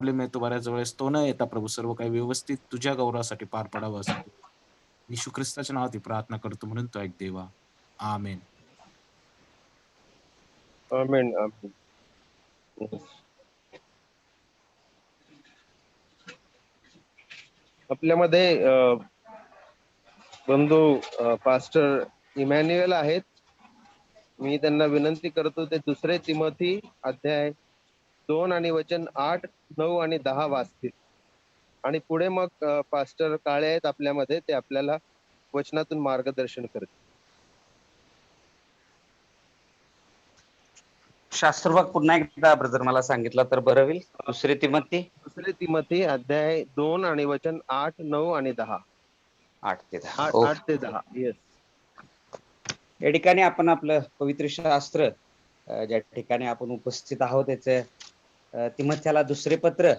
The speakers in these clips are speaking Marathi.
प्रॉब्लेम येतो बऱ्याच वेळेस, तो न येता प्रभू सर्व काही व्यवस्थित तुझ्या गौरवासाठी पार पडावं असं येशू ख्रिस्ताच्या नावात ही प्रार्थना करतो म्हणून तो ऐक देवा. आमेन. आमेन, आमेन. Yes. आपल्यामध्ये बंधू पास्टर इमॅन्युअल आहेत. मी त्यांना विनंती करतो ते 2 तिमोथी अध्याय 2 आणि वचन 8, 9 आणि 10 वाचतील आणि पुढे मग पास्टर काळे आहेत आपल्यामध्ये, ते आपल्याला वचनातून मार्गदर्शन करतील. शास्त्रभाग पुन्हा एकदा ब्रदर मला सांगितलं तर बरं होईल. 2 तिमोथी 2 तिमोथी अध्याय 2 आणि वचन 8, 9 आणि 10. 8 ते 10. 8 ते 10. येस. या ठिकाणी आपण आपलं पवित्र शास्त्र ज्या ठिकाणी आपण उपस्थित आहोत त्याचं तिमोथ्याला 2 पत्र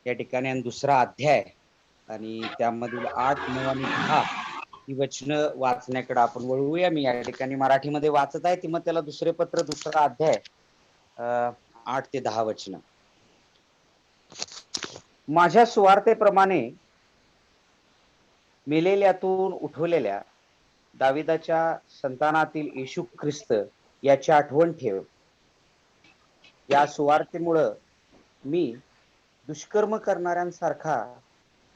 या ठिकाणी आणि 2रा अध्याय आणि त्यामधील 8, 9 आणि 10 ही वचनं वाचण्याकडे आपण वळूया. मी या ठिकाणी मराठीमध्ये वाचत आहे तिमोथ्याला 2 पत्र 2रा अध्याय 8 ते 10 वचनं. माझ्या सुवार्तेप्रमाणे मेलेल्यातून उठवलेल्या दाविदाच्या संतानातील येशू ख्रिस्त याची आठवण ठेव. या सुवार्तेमुळं मी दुष्कर्म करणाऱ्यांसारखा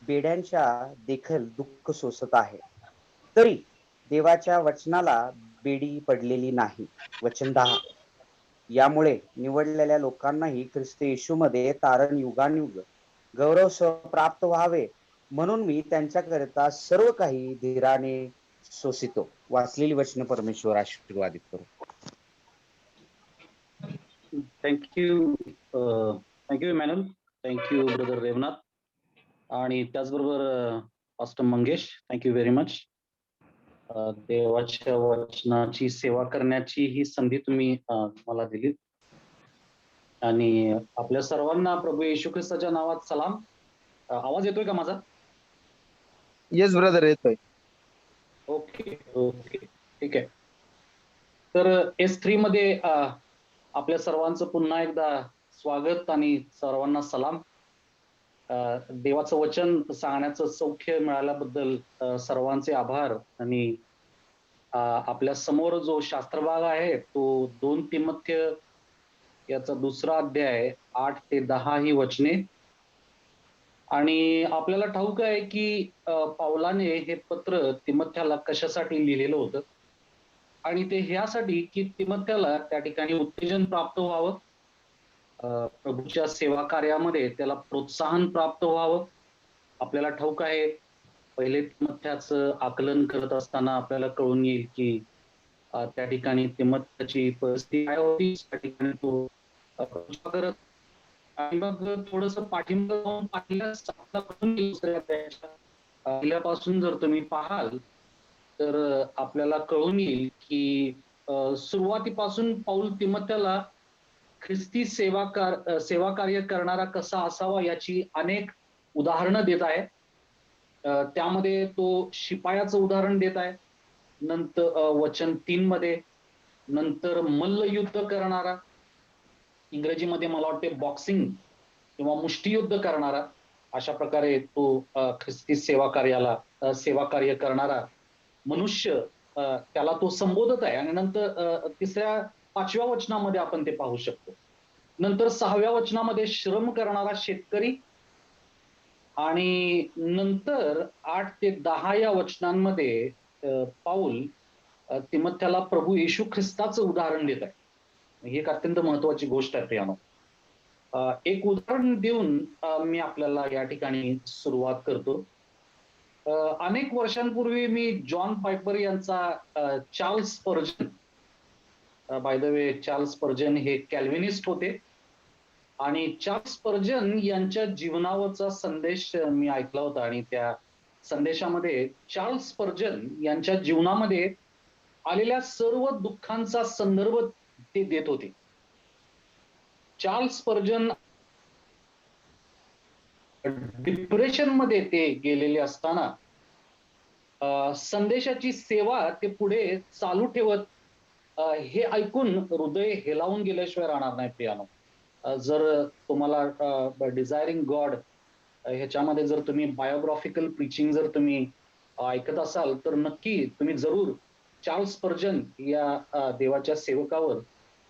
बेड्यांच्या देखील दुःख सोसत आहे, तरी देवाच्या वचनाला बेडी पडलेली नाही. वचन 10. यामुळे निवडलेल्या लोकांनाही ख्रिस्त येशूमध्ये तारण युगानुयुग गौरव प्राप्त व्हावे म्हणून मी त्यांच्याकरिता सर्व काही धीराने सोसितो. वाचलेली वचन परमेश्वर आशीर्वादित करू. Thank you Emmanuel. Thank you brother Revnath आणि त्याचबरोबर pastor Mangesh. Thank you very much. देवाच्या वचनाची सेवा करण्याची ही संधी तुम्ही मला दिली आणि आपल्या सर्वांना प्रभू येशू ख्रिस्ताच्या नावात सलाम. आवाज येतोय का माझा? येस ब्रदर, येतोय. ओके ओके, ठीक आहे. तर S3 मध्ये आपल्या सर्वांचं पुन्हा एकदा स्वागत आणि सर्वांना सलाम. देवाचं वचन सांगण्याचं सौख्य मिळाल्याबद्दल सर्वांचे आभार. आणि आपल्या समोर जो शास्त्रभाग आहे तो 2 तिमोथी याचा 2रा अध्याय 8 ते 10 ही वचने. आणि आपल्याला ठाऊक आहे की पावलाने हे पत्र तिमोथ्याला कशासाठी लिहिलेलं होतं आणि ते ह्यासाठी की तिमोथ्याला त्या ठिकाणी उत्तेजन प्राप्त व्हावं, प्रभूच्या सेवा कार्यामध्ये त्याला प्रोत्साहन प्राप्त व्हावं. आपल्याला ठाऊक आहे पहिले तिमोथ्याचं आकलन करत असताना आपल्याला कळून येईल की त्या ठिकाणी तिमोथ्याची परिस्थिती काय होती, त्या ठिकाणी तो करत आणि मग थोडस पाठिंबा जाऊन पहिल्यापासून जर तुम्ही पाहाल तर आपल्याला कळून येईल की सुरुवातीपासून पाऊल तिमोथ्याला ख्रिस्ती सेवा कार्य करणारा कसा असावा याची अनेक उदाहरणं देत आहे. त्यामध्ये तो शिपायाचं उदाहरण देत आहे. नंतर वचन 3 मध्ये नंतर मल्लयुद्ध करणारा, इंग्रजीमध्ये मला वाटते बॉक्सिंग किंवा मुष्टियुद्ध करणारा, अशा प्रकारे तो ख्रिस्ती सेवा कार्य करणारा मनुष्य त्याला तो संबोधत आहे. आणि नंतर 3ऱ्या 5व्या वचनामध्ये आपण ते पाहू शकतो. नंतर 6व्या वचनामध्ये श्रम करणारा शेतकरी आणि नंतर 8 ते 10 या वचनांमध्ये पाऊल तिमोथ्याला प्रभू येशू ख्रिस्ताचं उदाहरण देत आहे. ही एक अत्यंत महत्वाची गोष्ट आहे प्रियानो. एक उदाहरण देऊन मी आपल्याला या ठिकाणी सुरुवात करतो. अनेक वर्षांपूर्वी मी जॉन पायपर यांचा Charles Spurgeon, by the way Charles Spurgeon हे कॅल्व्हिनिस्ट होते आणि चार्ल्स स्पर्जन यांच्या जीवनावरचा संदेश मी ऐकला होता आणि त्या संदेशामध्ये चार्ल्स स्पर्जन यांच्या जीवनामध्ये आलेल्या सर्व दुःखांचा संदर्भ ते देत होते. चार्ल्स स्पर्जन डिप्रेशन मध्ये ते गेलेले असताना संदेशाची सेवा ते पुढे चालू ठेवत हे ऐकून हृदय हेलावून गेल्याशिवाय राहणार नाही प्रियानो. जर तुम्हाला डिझायरिंग गॉड ह्याच्यामध्ये जर तुम्ही बायोग्राफिकल प्रीचिंग जर तुम्ही ऐकत असाल तर नक्की तुम्ही जरूर चार्ल्स स्पर्जन या देवाच्या सेवकावर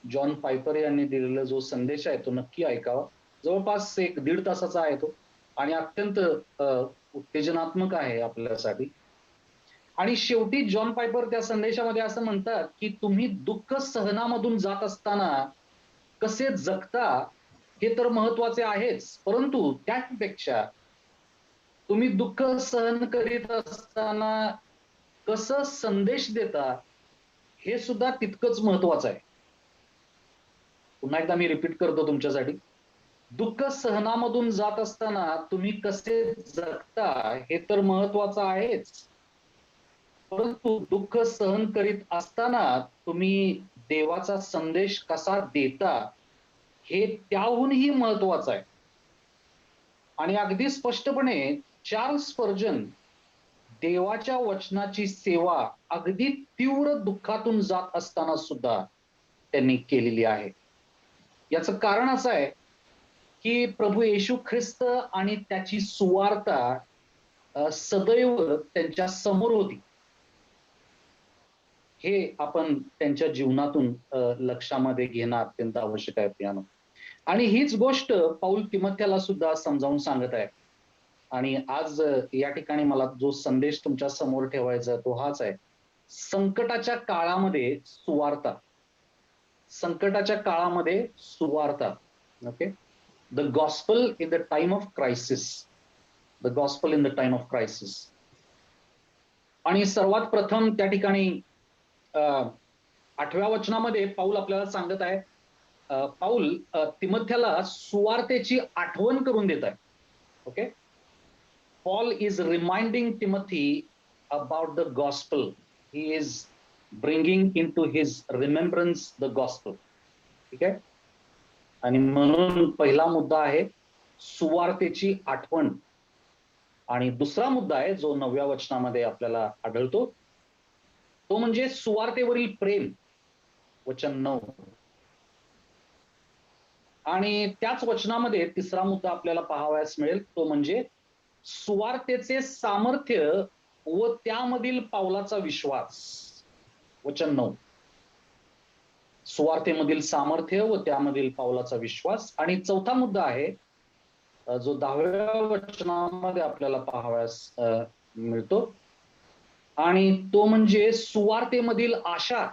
जॉन पायपर यांनी दिलेला जो संदेश आहे तो नक्की ऐकावा. जवळपास 1-1.5 तासाचा आहे तो आणि अत्यंत उत्तेजनात्मक आहे आपल्यासाठी. आणि शेवटी जॉन पायपर त्या संदेशामध्ये असं म्हणतात की तुम्ही दुःख सहनामधून जात असताना कसे जगता हे तर महत्वाचे आहेच, परंतु त्यापेक्षा तुम्ही दुःख सहन करीत असताना कसं संदेश देता हे सुद्धा तितकंच महत्वाचं आहे. पुन्हा एकदा मी रिपीट करतो तुमच्यासाठी. दुःख सहनामधून जात असताना तुम्ही कसे जगता हे तर महत्वाचं आहेच, परंतु दुःख सहन करीत असताना तुम्ही देवाचा संदेश कसा देता हे त्याहूनही महत्वाचं आहे. आणि अगदी स्पष्टपणे चार्ल्स स्पर्जन देवाच्या वचनाची सेवा अगदी तीव्र दुःखातून जात असताना सुद्धा त्यांनी केलेली आहे. याचं कारण असं आहे की प्रभू येशू ख्रिस्त आणि त्याची सुवार्ता सदैव त्यांच्या समोर होती. हे आपण त्यांच्या जीवनातून लक्षामध्ये घेणं अत्यंत आवश्यक आहे प्रियानो. आणि हीच गोष्ट पौल तिमोथेला सुद्धा समजावून सांगत आहे. आणि आज या ठिकाणी मला जो संदेश तुमच्या समोर ठेवायचा तो हाच आहे. संकटाच्या काळामध्ये सुवार्ता. संकटाच्या काळामध्ये सुवार्ता. Okay. The gospel in the time of crisis. The gospel in the time of crisis. आणि सर्वात प्रथम त्या ठिकाणी 8व्या वचनामध्ये पौल आपल्याला सांगत आहे. पौल तिमोथेला सुवार्तेची आठवण करून देत आहे. Okay. Paul is reminding Timothy about the gospel. He is bringing into his remembrance the gospel. ठीक आहे. आणि म्हणून पहिला मुद्दा आहे सुवार्तेची आठवण. आणि दुसरा मुद्दा आहे जो 9व्या वचनामध्ये आपल्याला आढळतो तो म्हणजे सुवार्तेवरील प्रेम. वचन 9. आणि त्याच वचनामध्ये तिसरा मुद्दा आपल्याला पाहावयास मिळेल तो म्हणजे सुवार्तेचे सामर्थ्य व त्यामधील पावलाचा विश्वास. वचन 9. सुवार्तेमधील सामर्थ्य व त्यामधील पावलाचा विश्वास. आणि चौथा मुद्दा आहे जो 10व्या वचनामध्ये आपल्याला पाहावयास मिळतो आणि तो म्हणजे सुवार्तेमधील आशा.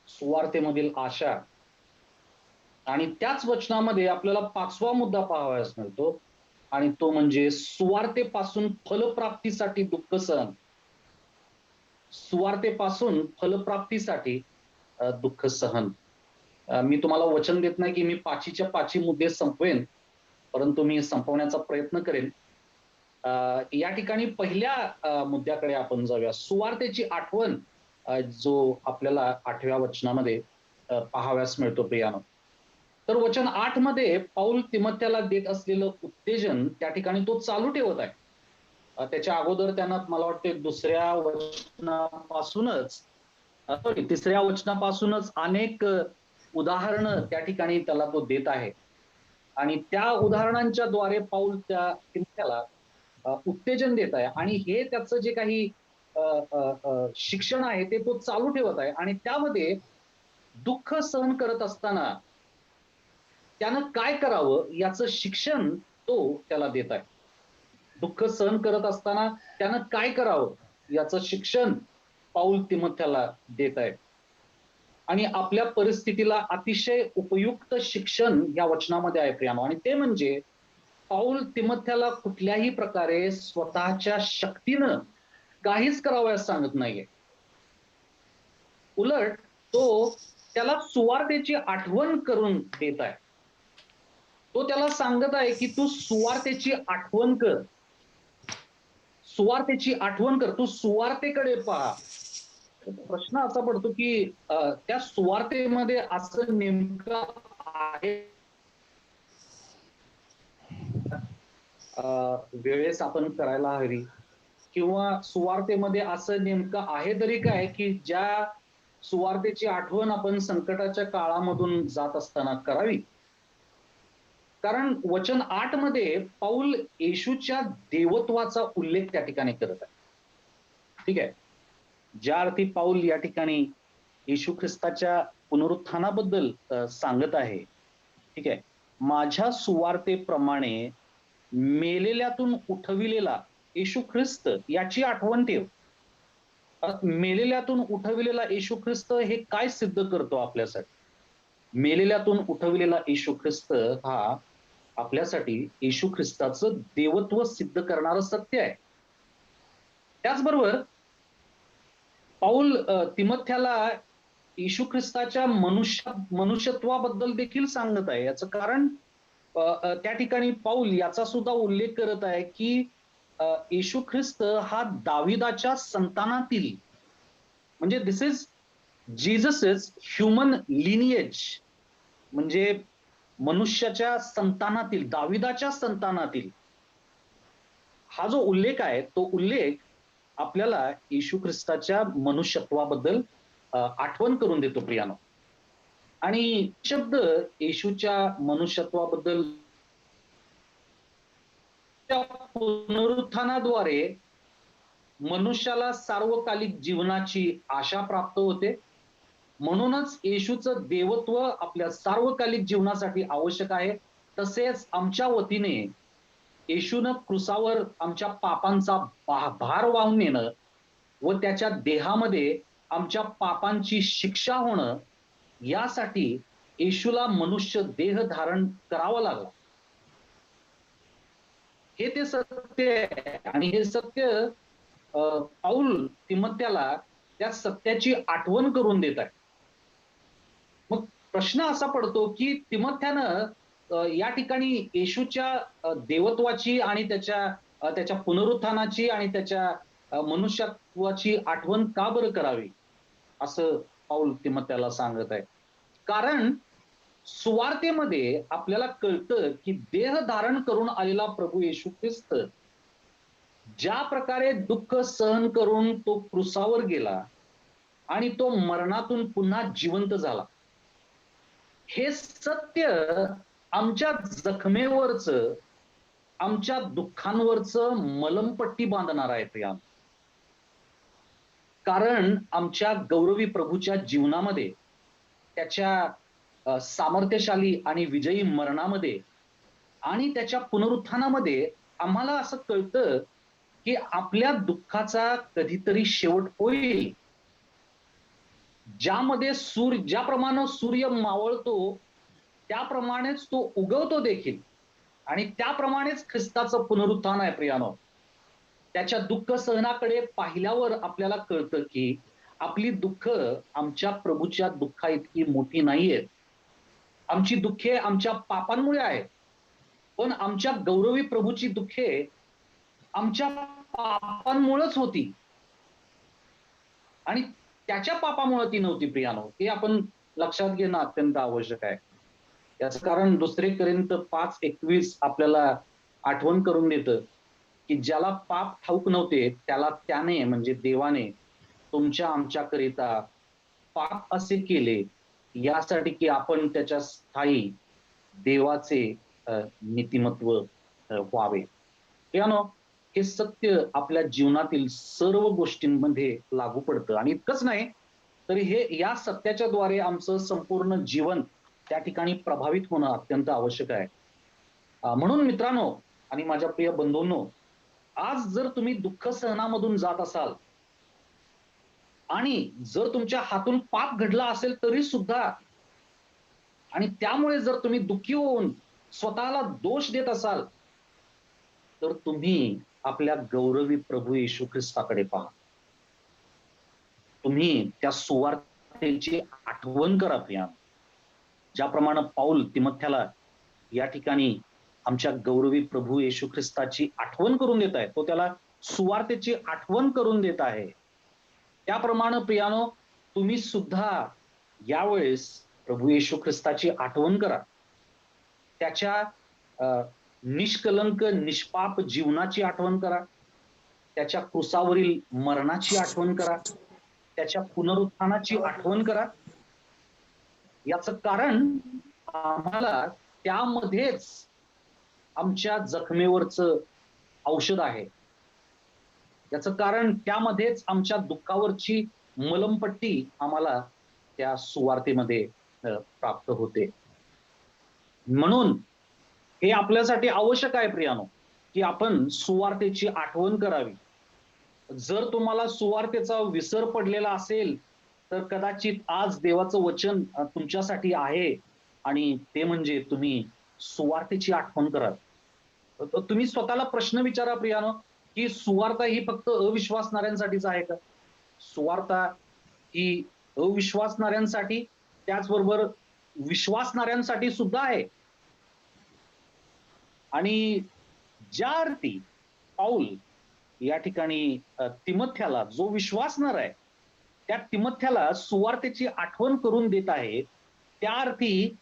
सुवार्तेमधील आशा. आणि त्याच वचनामध्ये आपल्याला 5वा मुद्दा पाहावयास मिळतो आणि तो म्हणजे सुवार्तेपासून फलप्राप्तीसाठी दुःख सहन. सुवार्तेपासून फलप्राप्तीसाठी दुःख सहन. मी तुम्हाला वचन देत नाही की मी 5च्या 5 मुद्दे संपवेन, परंतु मी संपवण्याचा प्रयत्न करेन. या ठिकाणी पहिल्या मुद्द्याकडे आपण जाऊया. सुवार्तेची आठवण जो आपल्याला 8व्या वचनामध्ये पाहाव्यास मिळतो प्रियानो. तर वचन 8 मध्ये पौल तिमोथेला देत असलेलं उत्तेजन त्या ठिकाणी तो चालू ठेवत आहे. त्याच्या अगोदर त्यांना मला वाटते 2ऱ्या वचनापासूनच तिसऱ्या वचनापासूनच अनेक उदाहरणं त्या ठिकाणी त्याला तो देत आहे. आणि त्या उदाहरणांच्या द्वारे पौल त्या तिमोथेला उत्तेजन देत आहे. आणि हे त्याचं जे काही शिक्षण आहे ते तो चालू ठेवत आहे. आणि त्यामध्ये दुःख सहन करत असताना त्यानं काय करावं याचं शिक्षण तो त्याला देत आहे. दुःख सहन करत असताना त्यानं काय करावं याचं शिक्षण पौल तिमोथेला देत आहे. आणि आपल्या परिस्थितीला अतिशय उपयुक्त शिक्षण या वचनामध्ये आहे प्रियानो. आणि ते म्हणजे पौल तिमोथेला कुठल्याही प्रकारे स्वतःच्या शक्तीनं काहीच करावयास सांगत नाहीये. उलट तो त्याला सुवार्तेची आठवण करून देत आहे. तो त्याला सांगत आहे की तू सुवार्तेची आठवण कर. सुवार्तेची आठवण कर. तू सुवार्तेकडे पहा. प्रश्न असा पडतो की त्या सुवार्तेमध्ये असं नेमकं आहे वेळेस आपण करायला हवी, किंवा सुवार्तेमध्ये असं नेमकं आहे तरी काय की ज्या सुवार्तेची आठवण आपण संकटाच्या काळामधून जात असताना करावी. कारण वचन 8 मध्ये पाऊल येशूच्या देवत्वाचा उल्लेख त्या ठिकाणी करत आहे. ठीक आहे. ज्या अर्थी पाऊल या ठिकाणी येशू ख्रिस्ताच्या पुनरुत्थानाबद्दल सांगत आहे. ठीक आहे. माझ्या सुवार्तेप्रमाणे मेलेल्यातून उठविलेला येशू ख्रिस्त याची आठवण ठेव. मेलेल्यातून उठविलेला येशू ख्रिस्त हे काय सिद्ध करतो आपल्यासाठी? मेलेल्यातून उठविलेला येशू ख्रिस्त हा आपल्यासाठी येशू ख्रिस्ताचं देवत्व सिद्ध करणारं सत्य आहे. त्याचबरोबर पाऊल तिमोथ्याला येशू ख्रिस्ताच्या मनुष्यत्वाबद्दल देखील सांगत आहे. याचं कारण त्या ठिकाणी पाऊल याचा सुद्धा उल्लेख करत आहे की येशू ख्रिस्त हा दाविदाच्या संतानातील, म्हणजे दिस इज जीसस ह्युमन लिनिएज, म्हणजे मनुष्याच्या संतानातील, दाविदाच्या संतानातील हा जो उल्लेख आहे तो उल्लेख आपल्याला येशू ख्रिस्ताच्या मनुष्यत्वाबद्दल आठवण करून देतो प्रियानो. आणि शब्द येशूच्या मनुष्यत्वाबद्दल पुनरुत्थानाद्वारे मनुष्याला सार्वकालिक जीवनाची आशा प्राप्त होते. म्हणूनच येशूचं देवत्व आपल्या सार्वकालिक जीवनासाठी आवश्यक आहे. तसेच आमच्या वतीने येशूनं क्रुसावर आमच्या पापांचा भार वाहून नेणं व त्याच्या देहामध्ये आमच्या पापांची शिक्षा होणं, यासाठी येशूला मनुष्य देह धारण करावा लागला. हे ते सत्य आहे. आणि हे सत्य पाऊल तिमोथ्याला त्या सत्याची आठवण करून देत आहे. मग प्रश्न असा पडतो की तिमोथ्यानं या ठिकाणी येशूच्या देवत्वाची आणि त्याच्या पुनरुत्थानाची आणि त्याच्या मनुष्यत्वाची आठवण का बरं करावी, असं पाऊल तिमोथ्याला सांगत आहे. कारण सुवार्तेमध्ये आपल्याला कळतं की देह धारण करून आलेला प्रभू येशू ख्रिस्त ज्या प्रकारे दुःख सहन करून तो क्रुसावर गेला आणि तो मरणातून पुन्हा जिवंत झाला, हे सत्य आमच्या जखमेवरचं, आमच्या दुःखांवरचं मलमपट्टी बांधणार आहे प्रिया. कारण आमच्या गौरवी प्रभूच्या जीवनामध्ये, त्याच्या सामर्थ्यशाली आणि विजयी मरणामध्ये आणि त्याच्या पुनरुत्थानामध्ये आम्हाला असं कळतं की आपल्या दुःखाचा कधीतरी शेवट होईल. ज्याप्रमाणे सूर्य मावळतो त्याप्रमाणेच तो उगवतो देखील, आणि त्याप्रमाणेच ख्रिस्ताचं पुनरुत्थान आहे प्रियानो. त्याच्या दुःख सहनाकडे पाहिल्यावर आपल्याला कळतं की आपली दुःख आमच्या प्रभूच्या दुःखा इतकी मोठी नाहीयेत. आमची दुःखे आमच्या पापांमुळे आहेत, पण आमच्या गौरवी प्रभूची दुःखे आमच्या पापांमुळेच होती, आणि त्याच्या पापामुळे ती नव्हती प्रियानो. हे आपण लक्षात घेणं अत्यंत आवश्यक आहे. याचं कारण 2 कोरिंथ 5:21 आपल्याला आठवण करून देतं की ज्याला पाप ठाऊक नव्हते त्याला त्याने, म्हणजे देवाने तुमच्या आमच्याकरिता पाप असे केले, यासाठी की आपण त्याच्या स्थायी देवाचे नीतिमत्व व्हावे. प्रियानो, हे सत्य आपल्या जीवनातील सर्व गोष्टींमध्ये लागू पडतं. आणि इतकंच नाही तर हे या सत्याच्या द्वारे आमचं संपूर्ण जीवन त्या ठिकाणी प्रभावित होणं अत्यंत आवश्यक आहे. म्हणून मित्रांनो आणि माझ्या प्रिय बंधूंनो, आज जर तुम्ही दुःख सहनामधून जात असाल आणि जर तुमच्या हातून पाप घडला असेल तरी सुद्धा, आणि त्यामुळे जर तुम्ही दुःखी होऊन स्वतःला दोष देत असाल, तर तुम्ही आपल्या गौरवी प्रभू येशू ख्रिस्ताकडे पहा. तुम्ही त्या सुवार्तेची आठवण करा प्रिया. ज्याप्रमाणे पाऊल तिमोथ्याला या ठिकाणी आमच्या गौरवी प्रभू येशू ख्रिस्ताची आठवण करून देत आहे, तो त्याला सुवार्तेची आठवण करून देत आहे, त्याप्रमाणे प्रियानो तुम्ही सुद्धा यावेळेस प्रभू येशू ख्रिस्ताची आठवण करा. त्याच्या निष्कलंक निष्पाप जीवनाची आठवण करा, त्याच्या क्रुसावरील मरणाची आठवण करा, त्याच्या पुनरुत्थानाची आठवण करा. याचं कारण आम्हाला त्यामध्येच आमच्या जखमेवरचं औषध आहे. याचं कारण त्यामध्येच आमच्या दुःखावरची मलमपट्टी आम्हाला त्या सुवार्तेमध्ये प्राप्त होते. म्हणून हे आपल्यासाठी आवश्यक आहे प्रियानो, की आपण सुवार्तेची आठवण करावी. जर तुम्हाला सुवार्तेचा विसर पडलेला असेल, तर कदाचित आज देवाचं वचन तुमच्यासाठी आहे आणि ते म्हणजे तुम्ही सुवार्तेची आठवण करा. तुम्ही स्वतःला प्रश्न विचारा प्रियानो, की सुवार्ता ही फक्त अविश्वासणाऱ्यांसाठीच आहे का? सुवार्ता ही अविश्वासणाऱ्यांसाठी त्याचबरोबर विश्वासणाऱ्यांसाठी सुद्धा आहे. आणि ज्या अर्थी पाऊल या ठिकाणी तिमथ्याला जो विश्वासणार आहे, त्या तिमथ्याला सुवार्तेची आठवण करून देत आहे, त्या अर्थी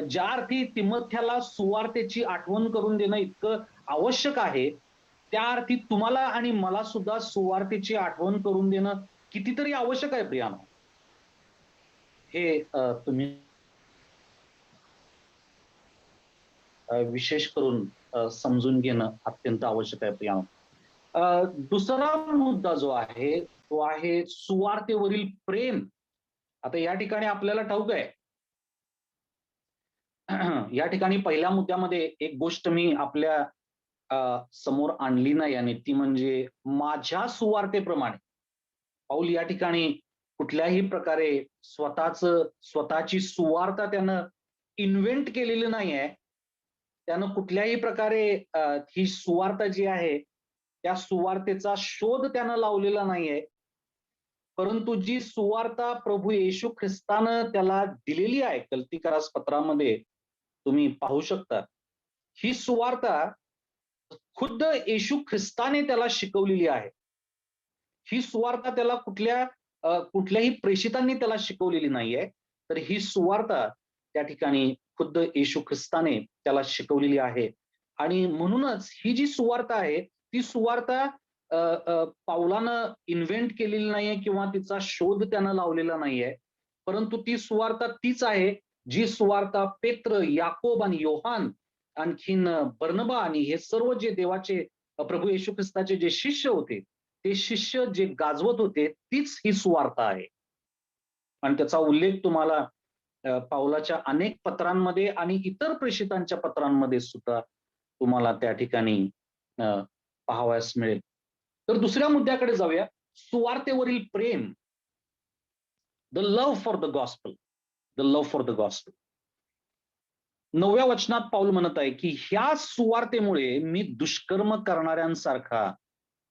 ज्या अर्थी तिमथ्याला सुवार्तेची आठवण करून देणं इतकं आवश्यक आहे, त्या अर्थी तुम्हाला आणि मला सुद्धा सुवार्तेची आठवण करून देणं कितीतरी आवश्यक आहे प्रियानो. हे तुम्ही विशेष करून समजून घेणं अत्यंत आवश्यक आहे प्रियानो. दुसरा मुद्दा जो आहे तो आहे सुवार्तेवरील प्रेम. आता या ठिकाणी आपल्याला ठाऊक आहे, या ठिकाणी पहिल्या मुद्द्यामध्ये एक गोष्ट मी आपल्या समोर आणली नाही आणि ती म्हणजे माझ्या सुवार्तेप्रमाणे. पाऊल या ठिकाणी कुठल्याही प्रकारे स्वतःची सुवार्ता त्यानं इन्व्हेंट केलेली नाही आहे. त्यानं कुठल्याही प्रकारे ही सुवार्ता जी आहे त्या सुवार्तेचा शोध त्यानं लावलेला नाहीये. परंतु जी सुवार्ता प्रभू येशू ख्रिस्तानं त्याला दिलेली आहे, गलतीकारास पत्रामध्ये तुम्ही पाहू शकता, ही सुवार्ता खुद्द येशू ख्रिस्ताने त्याला शिकवलेली आहे. ही सुवार्ता त्याला कुठल्याही प्रेषितांनी त्याला शिकवलेली नाहीये. तर ही सुवार्ता त्या ठिकाणी खुद्द येशू ख्रिस्ताने त्याला शिकवलेली आहे. आणि म्हणूनच ही जी सुवार्ता आहे ती सुवार्ता पाऊलानं इन्व्हेंट केलेली नाहीये किंवा तिचा शोध त्यानं लावलेला नाहीये. परंतु ती सुवार्ता तीच आहे जी सुवार्ता पेत्र, याकोब आणि योहान, आणखीन बर्नबा आणि हे सर्व जे देवाचे प्रभू येशू ख्रिस्ताचे जे शिष्य होते, ते शिष्य जे गाजवत होते, तीच ही सुवार्ता आहे. आणि त्याचा उल्लेख तुम्हाला पाऊलाच्या अनेक पत्रांमध्ये आणि इतर प्रेषितांच्या पत्रांमध्ये सुद्धा तुम्हाला त्या ठिकाणी पाहावयास मिळेल. तर दुसऱ्या मुद्द्याकडे जाऊया, सुवार्तेवरील प्रेम. The love for the gospel. The love for the gospel. 9व्या वचनात पाऊल म्हणत आहे की ह्या सुवार्तेमुळे मी दुष्कर्म करणाऱ्यांसारखा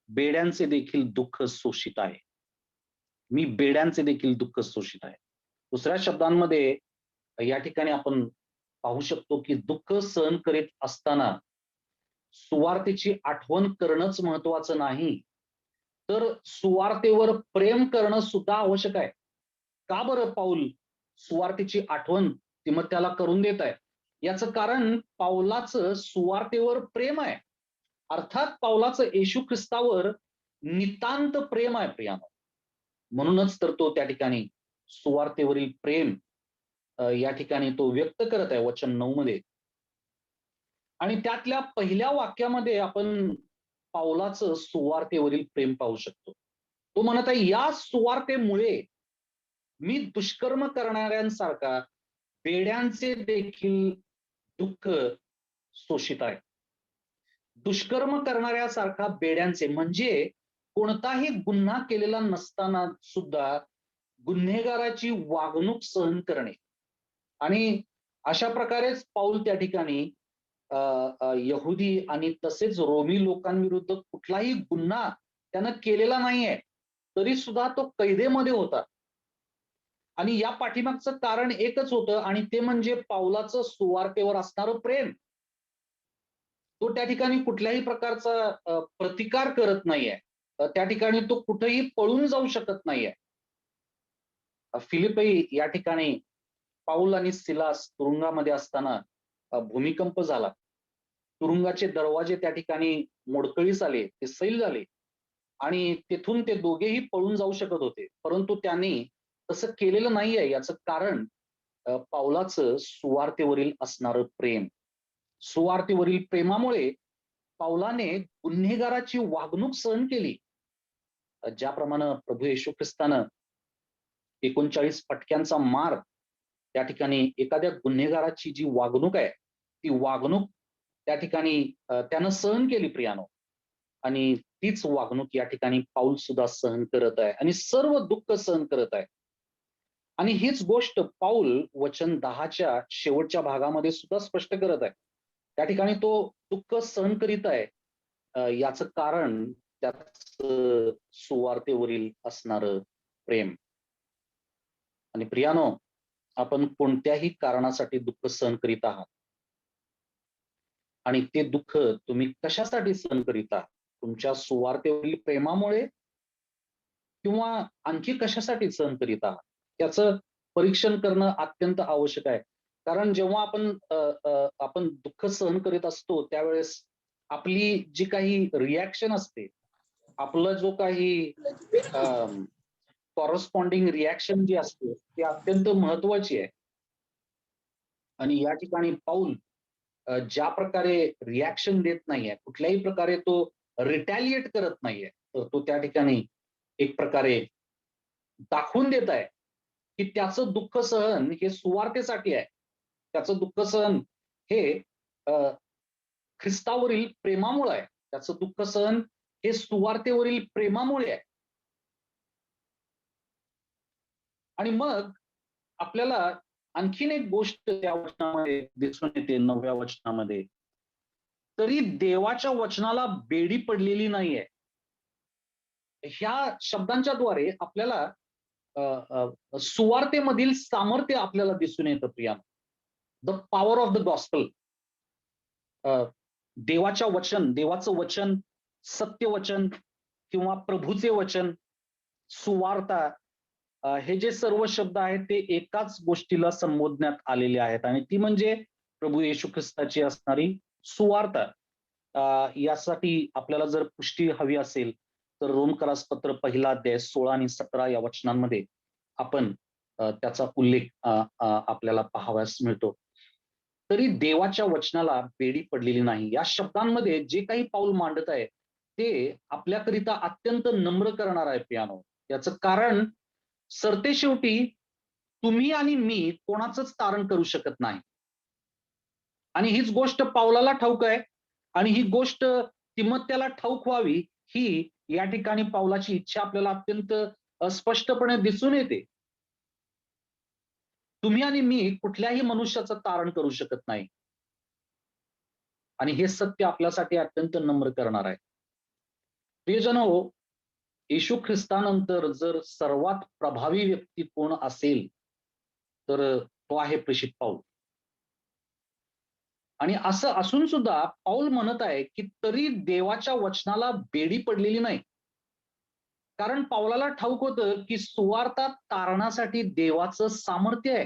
बेड्यांचे देखील दुःख सोसित आहे. मी बेड्यांचे देखील दुःख सोसित आहे. दुसऱ्या शब्दांमध्ये या ठिकाणी आपण पाहू शकतो की दुःख सहन करीत असताना सुवार्तेची आठवण करणंच महत्वाचं नाही, तर सुवार्तेवर प्रेम करणं सुद्धा आवश्यक आहे. का बरं पाऊल सुवार्तेची आठवण तिमथ्याला करून देत आहे? याचं कारण पाऊलाचं सुवार्तेवर प्रेम आहे. अर्थात पाऊलाचं येशू ख्रिस्तावर नितांत प्रेम आहे प्रियानो. म्हणूनच तर तो त्या ठिकाणी सुवार्तेवरील प्रेम या ठिकाणी तो व्यक्त करत आहे वचन 9 मध्ये. आणि त्यातल्या पहिल्या वाक्यामध्ये आपण पाऊलाचं सुवार्तेवरील प्रेम पाहू शकतो. तो म्हणत आहे, या सुवार्तेमुळे मी दुष्कर्म करणाऱ्यांसारखा बेड्यांचे देखील दुःख सोसित आहे. दुष्कर्म करणाऱ्यासारखा बेड्यांचे म्हणजे कोणताही गुन्हा केलेला नसताना सुद्धा गुन्हेगाराची वागणूक सहन करणे. आणि अशा प्रकारेच पाऊल त्या ठिकाणी यहुदी आणि तसेच रोमी लोकांविरुद्ध कुठलाही गुन्हा त्यानं केलेला नाहीये, तरी सुद्धा तो कैदेमध्ये होता. आणि या पाठीमागचं कारण एकच होतं आणि ते म्हणजे पाऊलाचं सुवार्तेवर असणारं प्रेम. तो त्या ठिकाणी कुठल्याही प्रकारचा प्रतिकार करत नाहीये. त्या ठिकाणी तो कुठेही पळून जाऊ शकत नाहीये. फिलिपी या ठिकाणी पाऊल आणि सिलास तुरुंगामध्ये असताना भूमिकंप झाला. तुरुंगाचे दरवाजे त्या ठिकाणी मोडकळीस आले, ते सैल झाले आणि तेथून ते दोघेही पळून जाऊ शकत होते. परंतु त्यांनी तसं केलेलं नाहीये. याचं कारण पाऊलाचं सुवार्तेवरील असणारं प्रेम. सुवार्तेवरील प्रेमामुळे पावलाने गुन्हेगाराची वागणूक सहन केली. ज्याप्रमाणे प्रभू येशू ख्रिस्तानं 39 फटक्यांचा मार त्या ठिकाणी एखाद्या गुन्हेगाराची जी वागणूक आहे ती वागणूक त्या ठिकाणी त्यानं सहन केली प्रियानो. आणि तीच वागणूक या ठिकाणी पाऊल सुद्धा सहन करत आहे आणि सर्व दुःख सहन करत आहे. आणि हीच गोष्ट पाऊल वचन 10च्या शेवटच्या भागामध्ये सुद्धा स्पष्ट करत आहे. त्या ठिकाणी तो दुःख सहन करीत आहे याचं कारण त्याचं सुवार्तेवरील असणारं प्रेम. आणि प्रियानो, आपण कोणत्याही कारणासाठी दुःख सहन करीत आहात आणि ते दुःख तुम्ही कशासाठी सहन करीत आहात? तुमच्या सुवार्तेवरील प्रेमामुळे किंवा आणखी कशासाठी सहन करीत आहात याचं परीक्षण करणं अत्यंत आवश्यक आहे. कारण जेव्हा आपण दुःख सहन करीत असतो त्यावेळेस आपली जी काही रिॲक्शन असते, आपलं जो काही कॉरस्पॉन्डिंग रिॲक्शन जी असते ती अत्यंत महत्वाची आहे. आणि या ठिकाणी पाऊल ज्या प्रकारे रिॲक्शन देत नाहीये, कुठल्याही प्रकारे तो रिटॅलिएट करत नाहीये, तर तो त्या ठिकाणी एक प्रकारे दाखवून देत आहे की त्याचं दुःख सहन हे सुवार्तेसाठी आहे. त्याचं दुःख सहन हे ख्रिस्तावरील प्रेमामुळे आहे. त्याचं दुःख सहन हे सुवार्तेवरील प्रेमामुळे आहे. आणि मग आपल्याला आणखीन एक गोष्ट त्या वचनामध्ये दिसून येते 9व्या वचनामध्ये, तरी देवाच्या वचनाला बेडी पडलेली नाहीये. ह्या शब्दांच्या द्वारे आपल्याला सुवार्तेमधील सामर्थ्य आपल्याला दिसून येतं Priya. The power of the gospel. देवाचं वचन, सत्यवचन किंवा प्रभूचे वचन, सुवार्ता, हे जे सर्व शब्द आहेत ते एकाच गोष्टीला संबोधण्यात आलेले आहेत आणि ती म्हणजे प्रभू येशू ख्रिस्ताची असणारी सुवार्ता. यासाठी आपल्याला जर पुष्टी हवी असेल तर रोमकरास पत्र 1 अध्याय 16 आणि 17 या वचनांमध्ये आपण त्याचा उल्लेख आपल्याला पाहावयास मिळतो. तरी देवाच्या वचनाला बेडी पडलेली नाही. या शब्दांमध्ये जे काही पाऊल मांडत आहे ते आपल्याकरिता अत्यंत नम्र करणार आहे पियानो. याचं कारण सरतेशेवटी तुम्ही आणि मी कोणाचंच तारण करू शकत नाही. आणि हीच गोष्ट पावलाला ठाऊक आहे आणि ही गोष्ट तिमोथेला ठाऊक व्हावी ही या ठिकाणी पावलाची इच्छा आपल्याला अत्यंत स्पष्टपणे दिसून येते. तुम्ही आणि मी कुठल्याही मनुष्याचं तारण करू शकत नाही आणि हे सत्य आपल्यासाठी अत्यंत नम्र करणार आहे. प्रियजनो, येशू ख्रिस्तानंतर जर सर्वात प्रभावी व्यक्ती कोण असेल तर तो आहे प्रेषित पाऊल. आणि असं असून सुद्धा पाऊल म्हणत आहे की तरी देवाच्या वचनाला बेडी पडलेली नाही. कारण पावलाला ठाऊक होतं की सुवार्ता तारणासाठी देवाचं सामर्थ्य आहे.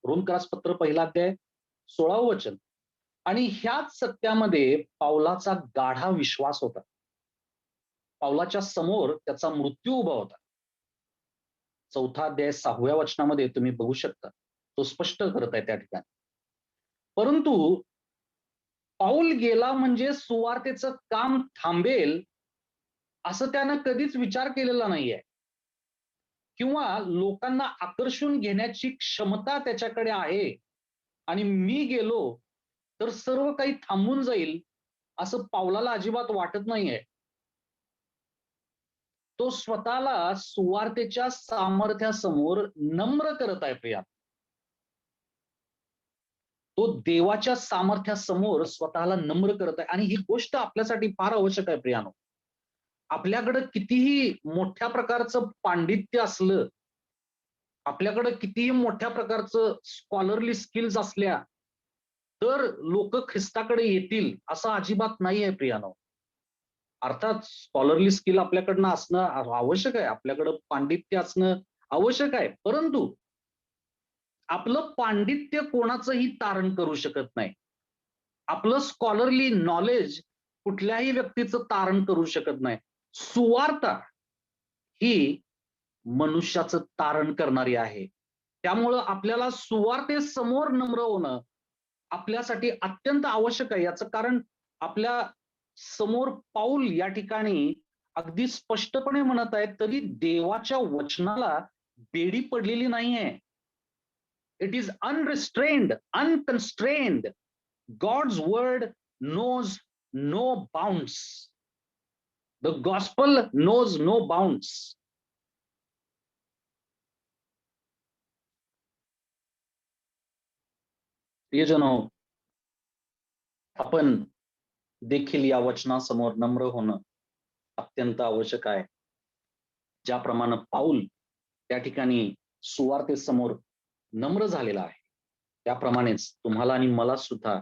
रोमकरास पत्र 1 अध्याय 16 वचन. आणि ह्याच सत्यामध्ये पावलाचा गाढा विश्वास होता. पावलाच्या समोर त्याचा मृत्यू उभा होता. 4 अध्याय 6व्या वचनामध्ये तुम्ही बघू शकता, तो स्पष्ट करत आहे त्या ठिकाणी. परंतु पाऊल गेला म्हणजे सुवार्तेचं काम थांबेल असं त्यानं कधीच विचार केलेला नाहीये किंवा लोकांना आकर्षून घेण्याची क्षमता त्याच्याकडे आहे आणि मी गेलो तर सर्व काही थांबून जाईल असं पावलाला अजिबात वाटत नाहीये. तो स्वतःला सुवार्तेच्या सामर्थ्यासमोर नम्र करत आहे प्रिया. तो देवाच्या सामर्थ्यासमोर स्वतःला नम्र करत आहे आणि ही गोष्ट आपल्यासाठी फार आवश्यक आहे प्रियानो. आपल्याकडं कितीही मोठ्या प्रकारचं पांडित्य असलं, आपल्याकडं कितीही मोठ्या प्रकारचं स्कॉलरली स्किल्स असल्या तर लोक ख्रिस्ताकडे येतील असं अजिबात नाहीये प्रियानो. अर्थात स्कॉलरली स्किल आपल्याकडनं असणं आवश्यक आहे, आपल्याकडं पांडित्य असणं आवश्यक आहे, परंतु आपलं पांडित्य कोणाचंही तारण करू शकत नाही. आपलं स्कॉलरली नॉलेज कुठल्याही व्यक्तीचं तारण करू शकत नाही. सुवार्ता ही मनुष्याचं तारण करणारी आहे. त्यामुळं आपल्याला सुवार्तेसमोर नम्र होणं आपल्यासाठी अत्यंत आवश्यक आहे. याचं कारण आपल्या समोर पाऊल या ठिकाणी अगदी स्पष्टपणे म्हणत आहेत, तरी देवाच्या वचनाला बेडी पडलेली नाहीये. It is unrestrained, unconstrained. God's word knows no bounds. The gospel knows no bounds. प्रियजनो, आपण देखील या वचनासमोर नम्र होणं अत्यंत आवश्यक आहे. ज्याप्रमाणे पाऊल त्या ठिकाणी सुवार्तेसमोर नम्र झालेला आहे, त्याप्रमाणेच तुम्हाला आणि मला सुद्धा